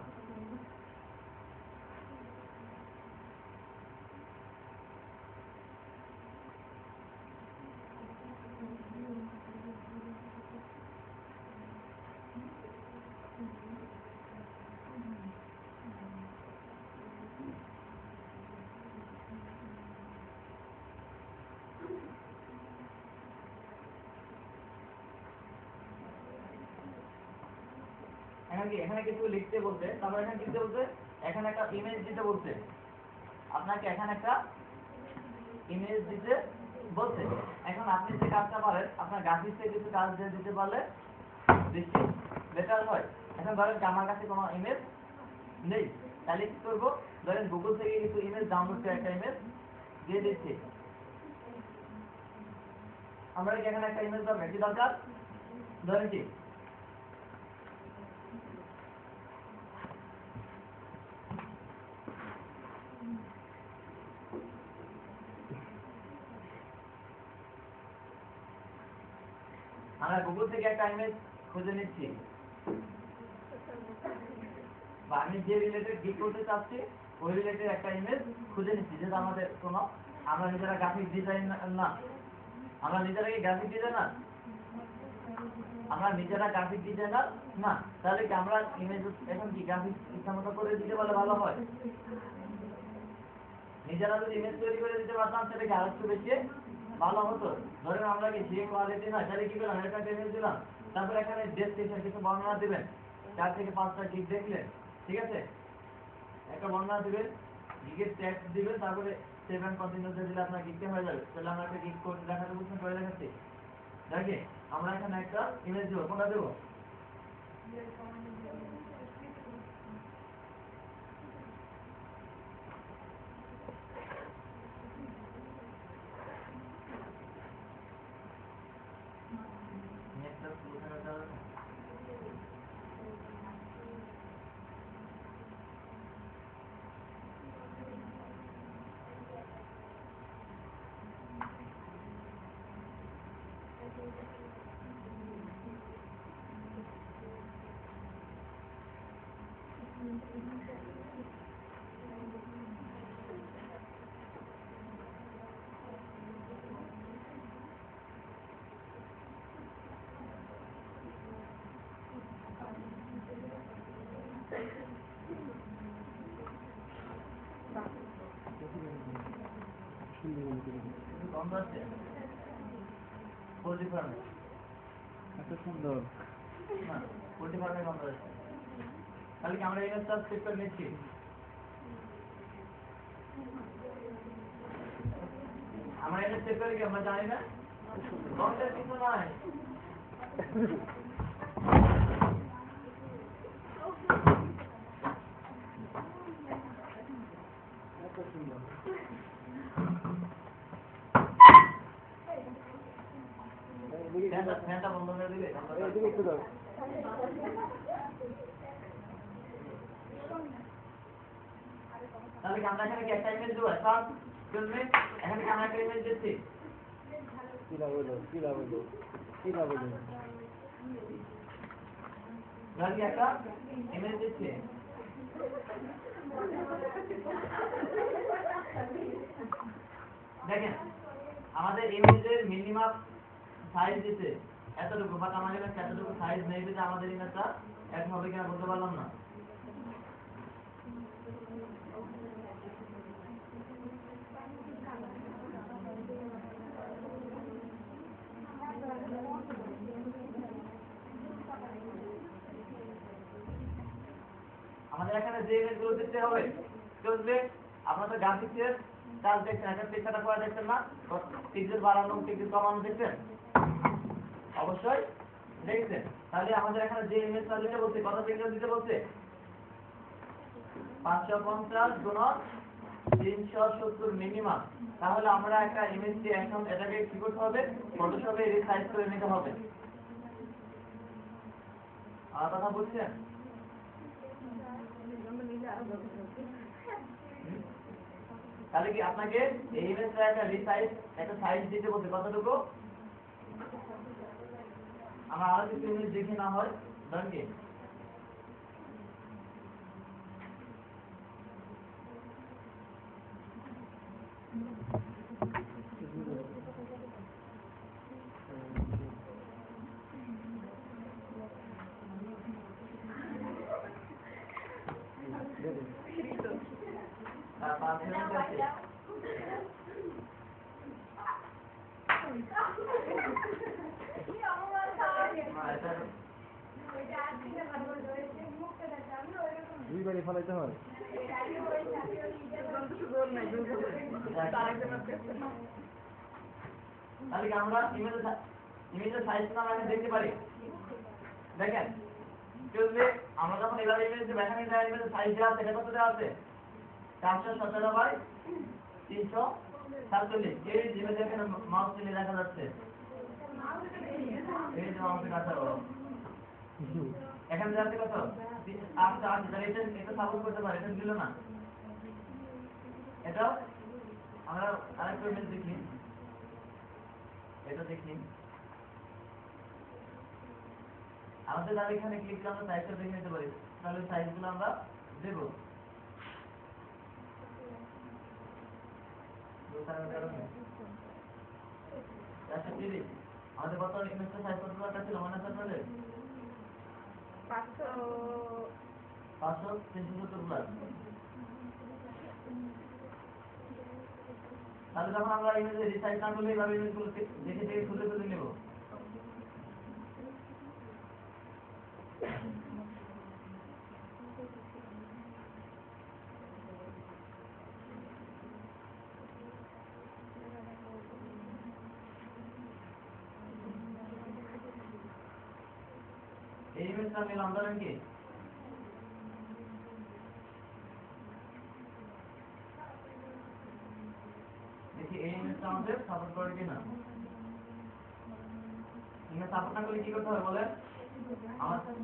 এখানে কিছু লিখতে বলতে, তারপর এখানে লিখতে বলতে, এখানে একটা ইমেজ দিতে বলছে, আপনাকে এখানে একটা ইমেজ দিতে বলছে। এখন আপনি যে কাজটা পারেন, আপনার গ্রাফিক্সে কিছু কাজ দিয়ে দিতে পারলে বেশি বেটার হয়। এখন ধরেন আমার কাছে কোনো ইমেজ নেই, তাহলে কি করবো, ধরেন গুগল থেকে কিছু ইমেজ ডাউনলোড করে একটা ইমেজ দিয়ে দিচ্ছি। আমরা কি এখানে একটা ইমেজ দরকার, কি দরকার, ধরেন কি আমরা গুগল থেকে একটা ইমেজ খুঁজে নিচ্ছি, বা আমি যে রিলেটেড গিগ করতে চাচ্ছি ওই রিলেটেড একটা ইমেজ খুঁজে নিচ্ছি, যেটা আমাদের কোনো আমরা নিজেরা গ্রাফিক ডিজাইন না, আমরা নিজেরা কি গ্রাফিক ডিজাইনার, আমরা নিজেরা গ্রাফিক ডিজাইনার না, তাহলে কি আমরা ইমেজ এখন কি গ্রাফিক ইচ্ছা মতো করে দিতে পারলে ভালো হয়? নিজেরা যদি ইমেজ তৈরি করে দিতে পারতাম সেটা কি আরেকটু বেশি ভালো হতো। ধরেন আমরা কি যে কোয়ালিটি না, তাহলে কি করলাম, একটা ইমেজ দিলাম, তারপর এখানে ডেসক্রিপশন কিছু বর্ণনা দিবেন, 4 থেকে 5টা গিগ দেখলেন, ঠিক আছে, একটা বর্ণনা দিবেন, গিগের ট্যাগ দিবেন, তারপরে সেভ এন্ড কন্টিনিউ দিলে আপনার গিগটা হয়ে যাবে। তাহলে আমরা একটা গিগ কোড দেখাতে বলছেন, করে দেখাচ্ছি। দেখে আমরা এখানে একটা ইমেজ দেবো, কোনটা দেবো, নেটটা কোথায় যাবে? গন্ধ আছে পোল্ট্রি ফার্মে এত সুন্দর। না পোল্ট্রি ফার্মে গন্ধ আছে। তাহলে কি আমরা ইমেজটা সেভ করে নিচ্ছি? আমরা এটা সেভ করে কি আমরা জানি না গন্ধের কিছু নয়। এত সুন্দর। ফ্যানটা বন্ধ করে দিলে এদিকে একটু দাও। তাহলে কি আমরা এখানে কি একটা ইমেজ দেবো? চলবে এখানে কি আমরা একটা ইমেজ দিচ্ছি? কি লাভ হলো, কি লাভ হলো, কি লাভ হলো? আমরা কি একটা ইমেজ দিচ্ছি? দেখেন আমাদের ইমেজের মিনিমাম সাইজ দিতে এতটুকু, বাট আমাদের কাছে এতটুকু সাইজ নেই যে আমাদের ইমেজটা এক হবে কিনা বলতে পারলাম না। আমাদের এখানে যে ইমেজগুলো দিতে হবে চলবে। আপনারা গ্রাফিক্সের কাজ দেখছেন, একটা পরীক্ষাটা করে দেখছেন না? পিক্সেল বাড়ানো পিক্সেল কমানো দেখছেন? অবশ্যই দেখছেন। তাহলে আমাদের এখানে যে ইমেজটা দিতে বলছে কত পিক্সেল দিতে বলছে? 550 গুণন 370 মিনিমাম। তাহলে আমরা একটা ইমেজকে এখন এটাকে কি করতে হবে? ফটোশপে রিসাইজ করে নিতে হবে। আর কথা বুঝছেন? তাহলে কি আপনাকে এই ইমেজটা একটা সাইজ দিতে বলতে কতটুকু? আমরা আরো কিছু ইমেজ দেখি না হয় ধরেন কি দুইবারই ফলাইতে হয়। তাহলে কি আমরা ইমেজের সাইজটা আমরা দেখতে পারি? দেখেন চলবে আমরা যখন এভাবে ইমেজ ব্যাখ্যা নিতে ইমেজের সাইজ দেওয়া আছে, এটা কত দেওয়া আছে? 417 বাই 347। এই ইমেজে এখানে মাউস নিয়ে দেখা যাচ্ছে, এই যে মাউসের কাছে এখানে যাচ্ছে কত? 8 তাহলে এটা সাপোর্ট করতে পারে, এটা দিল না। এটা আমরা আরেকটা ইমেজ দেখি, এটা দেখি আমাদের তাহলে এখানে ক্লিক করে আমরা সাইজটা দেখে নিতে পারি। তাহলে সাইজগুলো আমরা দেবো। আমাদের কত ইমেজটা সাইজ কত দরকার ছিল মনে আছে আপনাদের? 500 370 প্লাস। তাহলে যখন আমরা ইমেজে রিসাইজ না করলে এইভাবে ইমেজগুলো দেখে দেখে খুলে খুলে নেব। এই ইমেজটা নিলাম ধরেন কি দেখি এই ইমেজটা আমাদের সাপোর্ট করে কিনা। ইমেজ সাপোর্ট না করলে কি করতে হবে বলেন?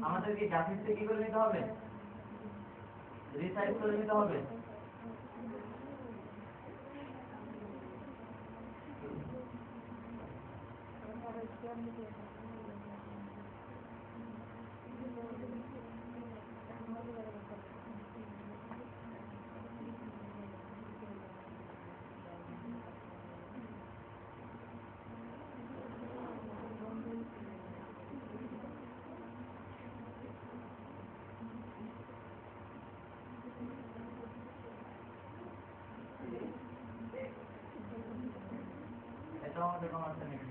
আমাদেরকে গ্রাফিক্সে কি করে নিতে হবে? রিসাইজ করে নিতে হবে। মধ্যে কোনো আছে নাকি?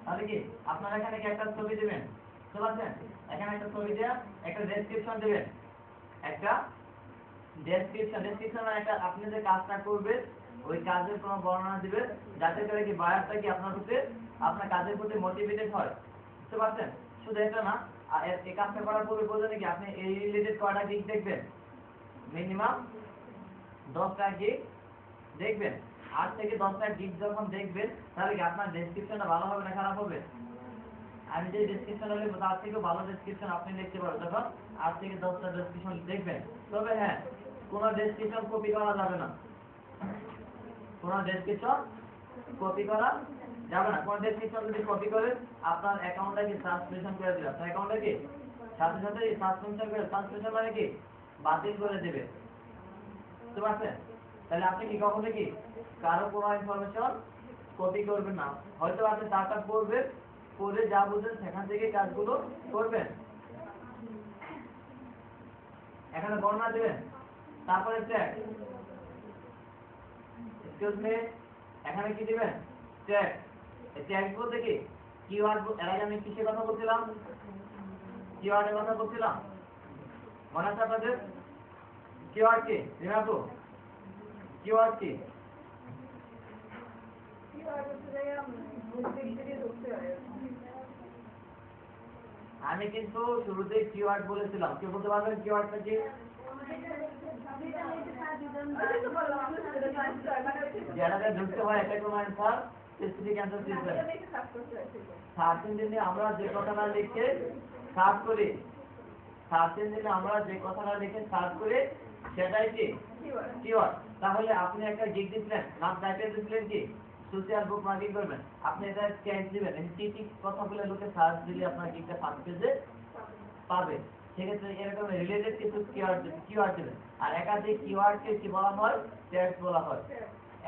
তাহলে কি আপনারা এখানে কি একটা ছবি দিবেন, বুঝতে পারছেন? এখানে একটা ছবি দেয়া একটা ডেসক্রিপশন দিবেন, একটা ডেসক্রিপশন মানে একটা আপনি যে কাজটা করবেন ওই কাজের কোনো বর্ণনা দিবেন, যাতে করে কি বায়ারটা কি আপনার কাজের প্রতি মোটিভেটেড হয়, বুঝতে পারছেন? শুধু এটা না, এই কাজটা করার পূর্বে বলতে নাকি আপনি এই রিলেটেড কয়টা গিগ দেখবেন, মিনিমাম 10টা গিগ দেখবেন। 8 থেকে 10টা গিগ যখন দেখবেন তাহলে কি আপনার ডেসক্রিপশনটা ভালো হবে না খারাপ হবে? আমি যে ডেসক্রিপশন হলে তার থেকে ভালো ডেসক্রিপশন আপনি লিখতে পারবেন যখন 8 থেকে 10টা ডেসক্রিপশন দেখবেন। তবে হ্যাঁ, কোনো ডেসক্রিপশন কপি করা যাবে না, কোনো ডেসক্রিপশন কপি করা যাবে না। কোনো ডেসক্রিপশন যদি কপি করেন আপনার অ্যাকাউন্টটাকে সাসপেনশন করে দিবে, আপনার অ্যাকাউন্টটাকে সাথে সাথে সাসপেনশন মানে কি বাতিল করে দেবে, বুঝতে পারছেন? তাহলে আপনি কি কখনো কি কারো কোনো ইনফরমেশন কপি করবেন না, হয়তো আপনি ডাটা পড়বেন, পড়ে যা বুঝেন সেখান থেকে কাজগুলো করবেন। এখানে বর্ণনা দেবেন, তারপরে ট্যাগ, এক্সকিউজ মি, এখানে কি দিবেন? ট্যাগ। এই ট্যাগ বলতে কি কিওয়ার্ড, এর আগে আমি কিসের কথা বলছিলাম? কিওয়ার্ডের কথা বলছিলাম, মনে আছে আপনাদের? কিওয়ার্ড কি রিনাপু? কিওয়ার্ড কি? আমি কিন্তু শুরুতেই কিওয়ার্ড বলেছিলাম, কেউ বলতে পারবেন কিওয়ার্ডটা কি? যেটাতে ঢুকতে হয় এটা কোনো অ্যান্সার, স্পেসিফিক অ্যান্সার দিবেন। সার্চ ইঞ্জিনে আমরা যে কথাটা লিখে সার্চ করি, সার্চ ইঞ্জিনে আমরা যে কথাটা লিখে সার্চ করি সেটাই কি কিওয়ার্ড। তাহলে আপনি একটা গিগ দিচ্ছেন, নাম টাইটেল দিচ্ছেন কি সোশ্যাল বুক মার্কিং করবেন, আপনি এটা ট্যাগ দিবেন, কি কি কথা বলে লোকে সার্চ দিলে আপনার গিগটা ফার্স্ট পেজে পাবে। সেক্ষেত্রে এরকম রিলেটেড কিছু কিওয়ার্ড দিবেন। আর একাধিক কিওয়ার্ডকে কি বলা হয়? ট্যাগস বলা হয়।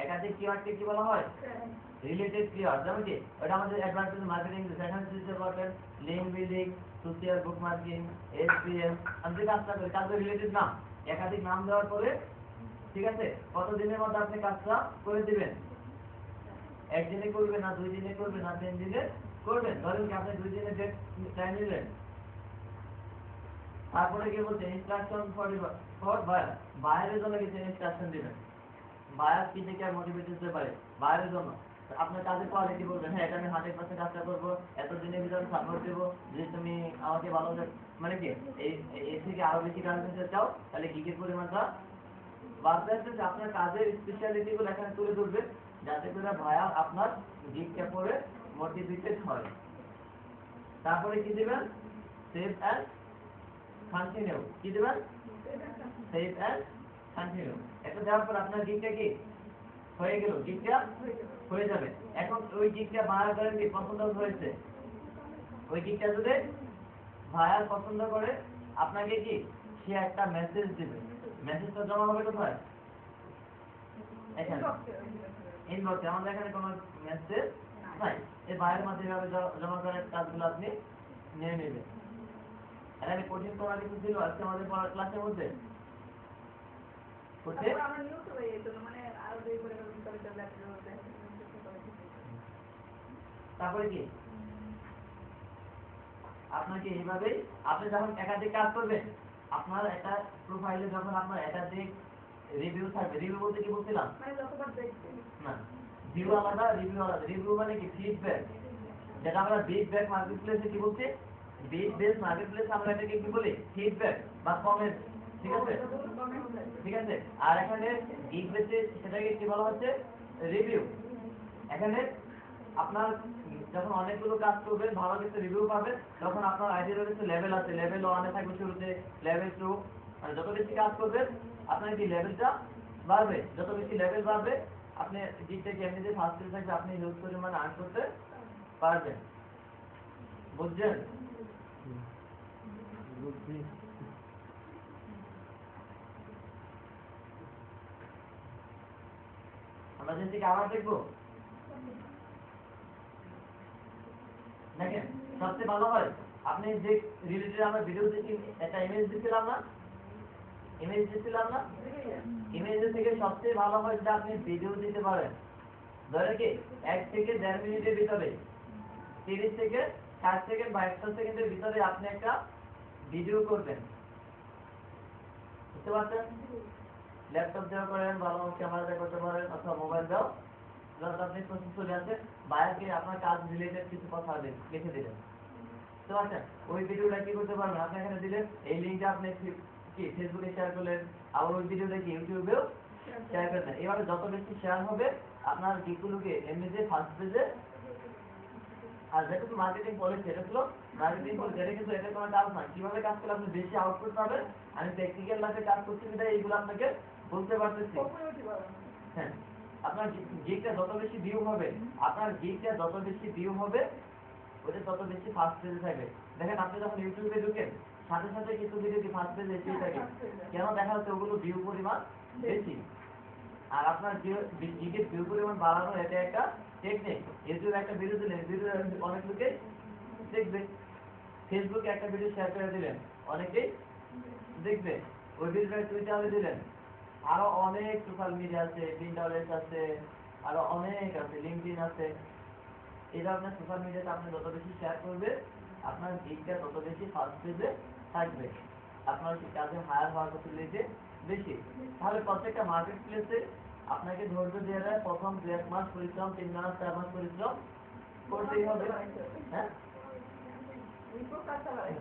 একাধিক কিওয়ার্ডকে কি বলা হয়? Related keyword. যেমন কি ওটা আমাদের অ্যাডভান্স মার্কেটিং সেখানে দিতে পারবেন লিংক বিল্ডিং, সোশ্যাল বুক মার্কেটিং, এসপিএম, আমি যে কাজটা করি কাজে রিলেটেড নাম, একাধিক নাম দেওয়ার পরে ঠিক আছে কত দিনের মধ্যে আপনি কাজটা করে দিবেন? একদিনে করবেন না, 2 দিনে করবেন না, 3 দিনে করবেন। ধরেন কি আপনি 2 দিনের ডেট টাইম নিলেন, তারপরে কি বলছে ইনস্ট্রাকশন ফর বায়ার, বায়ারের জন্য কিছু ইনস্ট্রাকশন দিবেন, বায়ার কি থেকে মোটিভেট হতে পারে বায়ারের জন্য। আপনার কাজের কোয়ালিটি বলবেন, হ্যাঁ এটা আমি 100% কাজটা করবো, এত দিনের ভিতরে সাবমিট দেবো, যদি তুমি আমাকে ভালো মানে কি এর থেকে আরো বেশি কাজ নিতে চাও তাহলে গিগের পরিমাণটা বাড়তে আসতে আপনার কাজের স্পেশালিটি গুলো এখানে তুলে ধরবে, যাতে করে ভাইয়া আপনার গিগটা পরে মোটিভেটেড হয়। তারপরে কি দিবেন? Save and continue. কি দিবেন? Save and continue. এটা দেওয়ার পর আপনার গিগটা কি হয়ে গেল, গিগটা হয়ে যাবে। এখন ওই গিগটা ভাইয়া করেন কি পছন্দ হয়েছে, ওই গিগটা যদি ভাইয়া পছন্দ করে আপনাকে কি সে একটা মেসেজ দিবে, মেসেজটা জমা হবে কোথায়? এখানে ইনবক্সে। আমাদের এখানে কোনো মেসেজ নাই, এই ভাইয়ের মাধ্যমে জমা করার কাজগুলো আপনি নিয়ে নেবেন। আর আমি কঠিন পড়া কিছু ছিল আজকে আমাদের পড়ার ক্লাসের মধ্যে তারপরে কি আপনাকে এইভাবেই আপনি যখন একাধিক কাজ করবেন, আপনার একটা প্রোফাইলে যখন আপনার একাধিক রিভিউ থাকবে, রিভিউ বলতে কি বলছিলাম না, ভিউ আলাদা রিভিউ আলাদা। রিভিউ মানে কি ফিডব্যাক, যেটা আমরা বিগ ব্যাক মার্কেট প্লেসে কি বলছি, বিগ বেস মার্কেট প্লেসে আমরা এটাকে কি বলি ফিডব্যাক বা কমেন্ট, ঠিক আছে ঠিক আছে। আর এখানে বিগ বেসে সেটাকে কি বলা হচ্ছে রিভিউ। এখানে আপনার যখন অনেকগুলো কাজ করবেন ভালো কিছু রিভিউ পাবেন, তখন আপনার আইডিয়ার কিছু লেভেল আছে, লেভেল 1 এ থাকবে শুরুতে, লেভেল 2, মানে যত বেশি কাজ করবেন আপনার কি লেভেলটা বাড়বে, যত বেশি লেভেল বাড়বে আপনি গিগটাকে এমনিতে ফার্স্ট পেজ থাকবে, আপনি ইউজ করে মানে আর্ন করতে পারবেন, বুঝছেন? বুঝছি। আমরা যেদিকে আবার দেখবো, দেখেন সবচেয়ে ভালো হয় আপনি যে রিলেটেড আমরা ভিডিও দেখি একটা ইমেজ দিছিলাম না, ইমেজ থেকে সবচেয়ে ভালো হয় যে আপনি ভিডিও দিতে পারেন, ধরে কি 1 থেকে 1.5 মিনিটের ভিতরে 30 থেকে 60 সেকেন্ড বা 100 সেকেন্ডের ভিতরে আপনি একটা ভিডিও করবেন, বুঝতে পারছেন? ল্যাপটপ দেওয়া করেন, ভালো ক্যামেরা দিয়ে করতে পারেন অথবা মোবাইল দাও, যখন আপনি প্রসেস চলে আসে বাইরে আপনার কাজ রিলেটেড কিছু কথা লিখে দিলেন, বুঝতে পারছেন? ওই ভিডিওটা কি করতে পারবেন, আপনি এখানে দিলেন, এই লিঙ্কটা আপনি কি ফেসবুকে শেয়ার করলেন, আবার ওই ভিডিওটা কি ইউটিউবেও শেয়ার করলেন। এভাবে যত বেশি শেয়ার হবে আপনার গিকগুলোকে এমনিতে ফার্স্ট পেজে, আর যেহেতু মার্কেটিং পলিসি এটা ছিল মার্কেটিং পলিসি, এটা কিন্তু এটা কোনো কাজ না, কিভাবে কাজ করলে আপনি বেশি আউটপুট পাবেন আমি প্র্যাকটিক্যাল লাইফে কাজ করছি কিনা এইগুলো আপনাকে বলতে পারতেছি। হ্যাঁ, আপনার গিগটা যত বেশি ভিউ হবে, আপনার গিগটা যত বেশি ভিউ হবে ওটা তত বেশি ফার্স্ট পেজে থাকবে। দেখেন আপনি যখন ইউটিউবে ঢুকেন সাথে সাথে কিছু ভিডিও কি ফার্স্ট পেজে এসেই থাকে, কেন? দেখা যাচ্ছে ওগুলো ভিউ পরিমাণ বেশি, আর আপনার গিগের ভিউ পরিমাণ বাড়ানো এটা একটা টেকনিক। ইউটিউবে একটা ভিডিও দিলেন, ভিডিও অনেক লোকে দেখবে, ফেসবুকে একটা ভিডিও শেয়ার করে দিলেন অনেকেই দেখবে, ওই ভিডিওটা টুইটারে দিলেন, আরো অনেক সোশ্যাল মিডিয়া আছে, পিন্টারেস্ট আছে, আরো অনেক আছে, লিঙ্কডইন আছে। এই ধরনের সোশ্যাল মিডিয়াতে আপনি যত বেশি শেয়ার করবে আপনার গিগটা তত বেশি ফার্স্ট পেজে থাকবে, আপনার কাজে হায়ার হওয়ার পসিবিলিটি বেশি। তাহলে প্রত্যেকটা মার্কেট প্লেসে আপনাকে ধৈর্য দিয়ে দেয়, প্রথম 2-1 মাস পরিশ্রম, 3 মাস 4 মাস পরিশ্রম করতেই হবে। হ্যাঁ,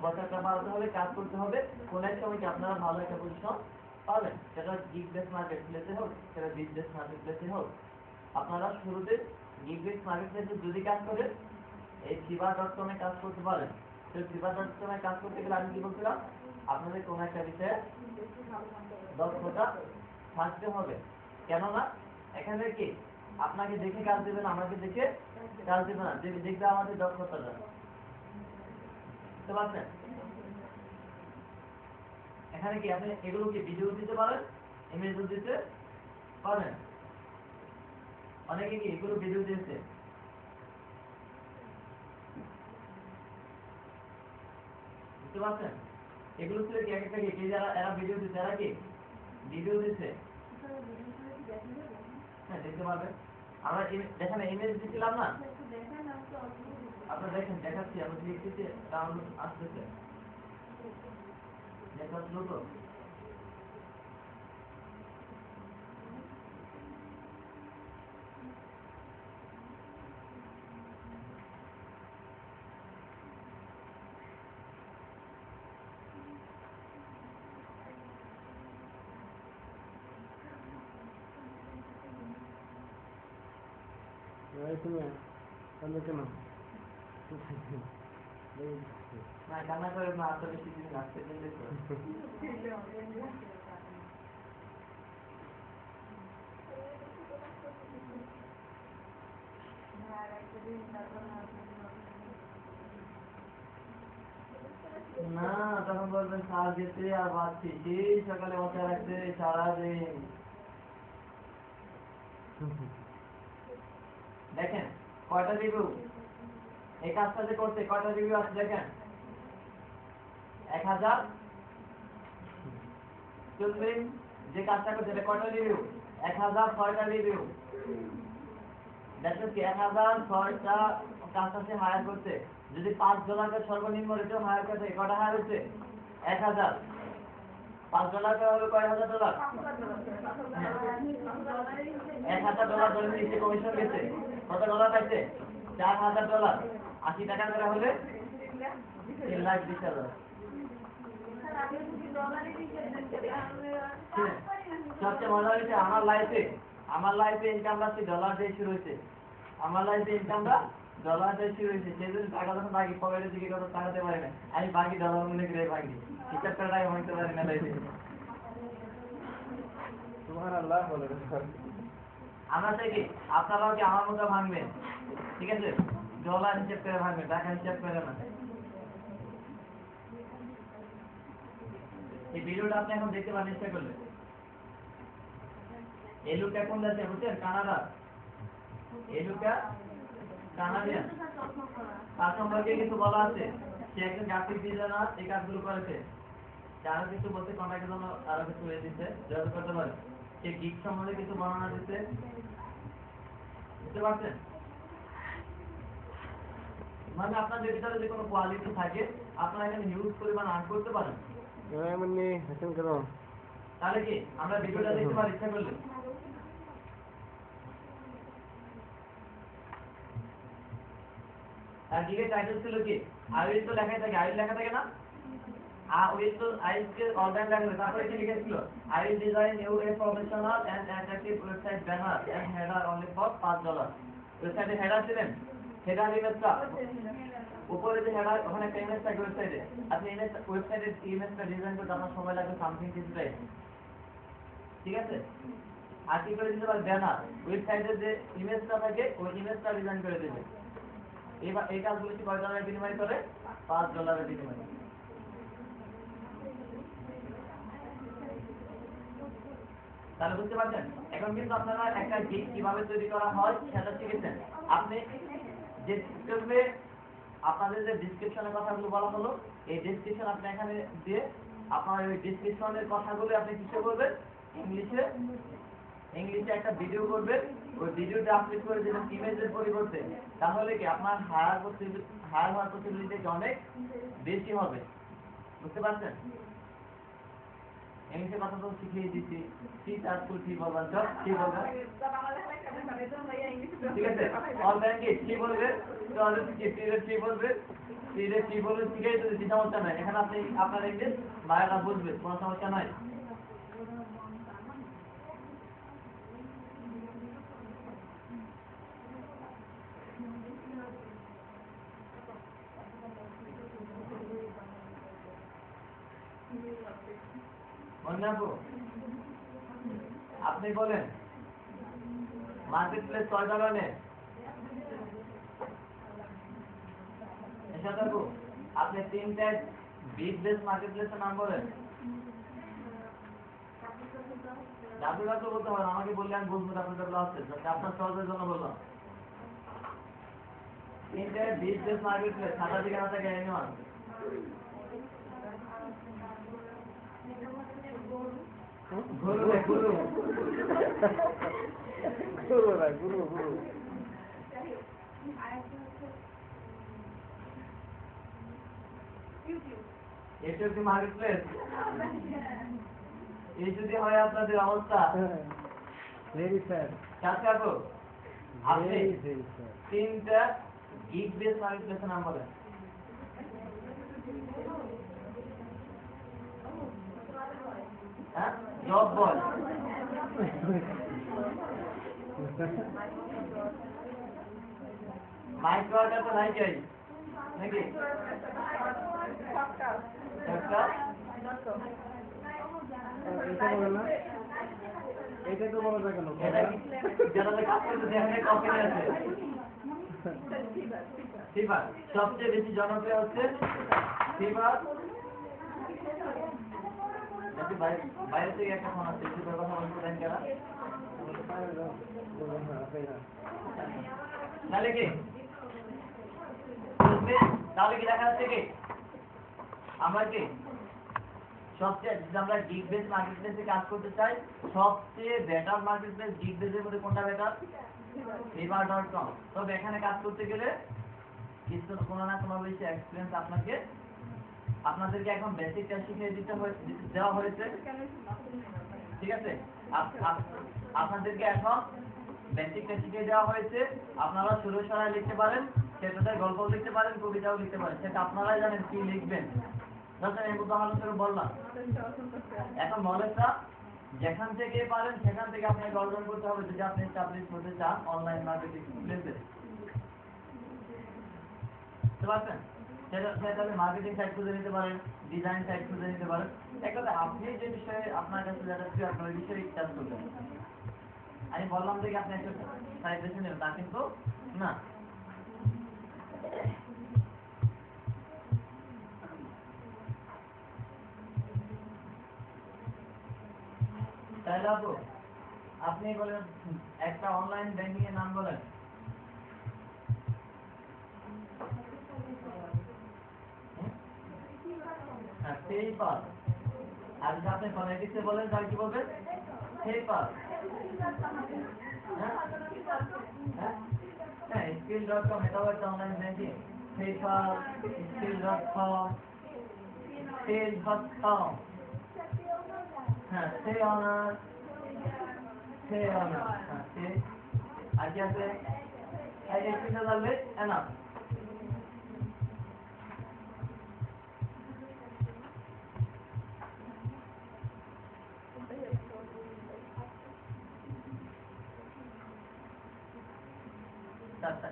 বছরটা বাড়াতে হবে, কাজ করতে হবে, কোন এক সময় কি আপনারা ভালো একটা পজিশন পাবেন, সেটা গিগ বেস মার্কেট প্লেসে হোক, সেটা বিগ বেস মার্কেট প্লেসে হোক। আপনারা শুরুতে গিগ বেস মার্কেট প্লেসে যদি কাজ করেন এই fiverr.com এ কাজ করতে পারেন। তো fiverr.com এ কাজ করতে গেলে আমি কি বলছিলাম, আপনাদের কোন একটা বিষয়ে দক্ষতা থাকতে হবে। কেননা এখানে কি আপনাকে দেখে কাজ দেবেন, আমাকে দেখে কাজ দেবে না, দেখবে আমাদের দক্ষতাটা, বুঝতে পারছেন? এখানে কি আপনি এগুলো কি ভিডিও দিতে পারেন, ইমেজও দিতে পারেন, অনেকে কি এগুলো ভিডিও দিয়েছে, বুঝতে পারছেন? এগুলো ছিল কি একটা কি যারা এরা ভিডিও দিচ্ছে, এরা কি ভিডিও দিচ্ছে, হ্যাঁ দেখতে পারবেন। আমরা যেখানে ইমেজ দিছিলাম না, আপনারা দেখেন দেখাচ্ছি, আমরা লিখতেছি ডাউনলোড আসতেছে, দেখাচ্ছিল তো। তুমি তাহলে কেন না কান্না করে না, আসলে বেশি দিন আসতে দিন দেখো। না তখন বলবেন স্যার যেতে আর বাঁচছি, সেই সকালে বসে রাখতে সারাদিন। দেখেন কয়টা রিভিউ এই কাজটা যে করছে, কয়টা রিভিউ আছে দেখেন, 1040 যে কাজটা করছে এটা কয়টা রিভিউ, 1006টা রিভিউ। দেখেন কি 1006টা কাজটা সে হায়ার করছে, যদি $5 সর্বনিম্ন রেটেও হায়ার করছে, কয়টা হায়ার হচ্ছে 1000, $5 হলো কয় হাজার ডলার, $1000 ধরে নিচে কমিশন গেছে, কত ডলার পাইছে, $4000, 80 টাকা করে হলে 3,20,000। সবচেয়ে মজা হয়েছে আমার লাইফে ইনকামটা ডলার দিয়ে শুরু হয়েছে, আমার লাইফে ইনকামটা ডলার দিয়ে শুরু হয়েছে, সেদিন টাকা যখন বাকি পকেটের দিকে কত টাকাতে পারে না, আমি বাকি ডলার মনে করে বাকি হিসাব করে টাকা ভাঙতে পারি না লাইফে। সুবহানাল্লাহ বলে আমরা চাই কি আপনারাও কি আমার মতো ভাঙবেন, ঠিক আছে? ডলার হিসাব করে ভাঙবেন, টাকা হিসাব করে না। এই ভিডিওটা আপনি এখন দেখতে পারেন ইচ্ছা করলে। এই লোকটা কোন দেশে, বুঝছেন? কানাডা। এই লোকটা কানাডিয়ান, তার সম্পর্কে কিছু বলা আছে, সে একজন গ্রাফিক ডিজাইনার, এই কাজগুলো করেছে, আরো কিছু বলতে কন্ট্যাক্টের জন্য আরো কিছু হয়ে দিচ্ছে, যোগাযোগ করতে পারে। সে গিগ সম্বন্ধে কিছু বর্ণনা দিচ্ছে, বুঝতে পারছেন? মানে আপনাদের ভিতরে যে কোনো কোয়ালিটি থাকে আপনারা এখানে ইউজ পরিমাণ আর্ন করতে পারেন। এমনি হাসেন কেন? তাহলে কি আমরা ভিডিওটা দেখতে পারি ইচ্ছা করলে? তার দিকে টাইটেল ছিল কি? আই উইল তো লেখা থাকে, আই উইল লেখা থাকে না? উইল তো আই কে অর্ডার লেখা থাকে, তারপরে কি লিখেছিল? I will design you a professional and attractive website banner and header only for $5। ওয়েবসাইটে হেডার ছিলেন, হেডার ইমেজটা উপরে যে হেডার ওখানে একটা ইমেজ থাকে ওয়েবসাইটে, আপনি ইমেজ ওয়েবসাইটের ইমেজটা ডিজাইন করতে আপনার সময় লাগবে সামথিং কিছু টাইম, ঠিক আছে? আর কি করে দিতে পারে? ব্যানার ওয়েবসাইটের যে ইমেজটা থাকে ওই ইমেজটা ডিজাইন করে দেবে। এবার এই কাজগুলো কি কয় ডলারের বিনিময় করে? $5 বিনিময়। তাহলে বুঝতে পারছেন? এখন কিন্তু আপনারা একটা গিগ কিভাবে তৈরি করা হয় সেটা শিখেছেন। আপনি যে সিস্টেমে আপনাদের যে ডেসক্রিপশনের কথাগুলো বলা হলো এই ডেসক্রিপশন আপনি এখানে দিয়ে আপনার ওই ডেসক্রিপশনের কথাগুলো আপনি কিসে করবেন? ইংলিশে একটা ভিডিও করবেন, ওই ভিডিওটা আপলোড করে দিবেন ইমেজের পরিবর্তে। তাহলে কি আপনার হায়ার হওয়ার পসিবিলিটি অনেক বেশি হবে। বুঝতে পারছেন? ইংলিশে কথা তো শিখিয়ে দিচ্ছি, ঠিক আছে? কি বলবেন সব কি বলবেন? ঠিক আছে, অনলাইন কি বলবে? তাহলে কি বলবে? কি বলবে শিখিয়ে দিতে সমস্যা নাই। এখানে আপনি আপনার ইংলিশ বাইরেটা বুঝবে, কোনো সমস্যা নাই। আপু আপনি বলেন মার্কেট প্লেস কয় ধরনের? এসব আপু আপনি তিনটা বিগ বেস মার্কেট প্লেসের নাম বলেন। ডাব্লিউ তো বলতে পারেন, আমাকে বললে আমি বুঝবো ডাব্লিউ আছে, আপনার সহজের জন্য বললাম। তিনটা বিগ বেস মার্কেট প্লেস সাদা দিকে না থাকে এনিওয়ান? গুরু গুরু গুরু না, গুরু। ইউটিউব কি মার্কেট প্লেস? এই যদি হয় আপনাদের অবস্থা ভেরি স্যাড। কাছে আপু আপনি তিনটা গিগ বেস মার্কেট প্লেসের নাম বলেন। হ্যাঁ, জব বল। মাইক্রোটা তো নাই চাই নাকি? এটা বলে না, এটা তো বলা যায় কেন? যারা কাজ করতে দেখেন কোম্পানি আছে ফিভার, সবচেয়ে বেশি জনপ্রিয় হচ্ছে ফিভার। বাইরে থেকে একটা ফোন আছে, ফিভার কথা বলতে দেন কেনা? তাহলে কি দেখা যাচ্ছে কি আমরা কি সবচেয়ে আমরা গিগ বেস মার্কেট প্লেসে কাজ করতে চাই, সবচেয়ে বেটার মার্কেট প্লেস গিগ বেসের মধ্যে কোনটা বেটার? fiverr.com। তবে এখানে কাজ করতে গেলে কিছু কোনো না কোনো বেশি এক্সপিরিয়েন্স আপনাদেরকে এখন বেসিকটা শিখিয়ে দেওয়া হয়েছে, ঠিক আছে? আপনাদেরকে এখন বেসিকটা শিখিয়ে দেওয়া হয়েছে। আপনারা সুরে সরাই লিখতে পারেন, সেটাতে গল্প লিখতে পারেন, কবিতাও লিখতে পারেন, সেটা আপনারাই জানেন কি লিখবেন। এই উদাহরণ করে বললাম। এখন নলেজটা যেখান থেকে পারেন সেখান থেকে আপনাকে অর্জন করতে হবে যদি আপনি এস্টাবলিশ হতে চান অনলাইন মার্কেটিং প্লেসে। বুঝতে পারছেন? সেটা মার্কেটিং সাইট খুঁজে নিতে পারেন, ডিজাইন সাইট খুঁজে নিতে পারেন। এক কথা আপনি যে বিষয়ে আপনার কাছে যেটা প্রিয় আপনার ওই বিষয়ে কাজ করবেন। আমি বললাম যে আপনি একটা সাইট বেছে নেবেন তা কিন্তু না। তাহলে আপনি বলেন একটা অনলাইন ব্যাংকিং এর নাম বলেন। পেপাল। আর যদি আপনি ফোনেটিক্সে বলেন তাহলে কি বলবেন? পেপাল। হ্যাঁ skill.com এটাও একটা online banking PayPal skill.com Sales.com হ্যাঁ Pay Honor হ্যাঁ Pay আর কি আছে এই 3000 লাগবে এনাফ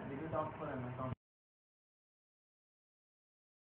ভিডিওটা অফ করেন না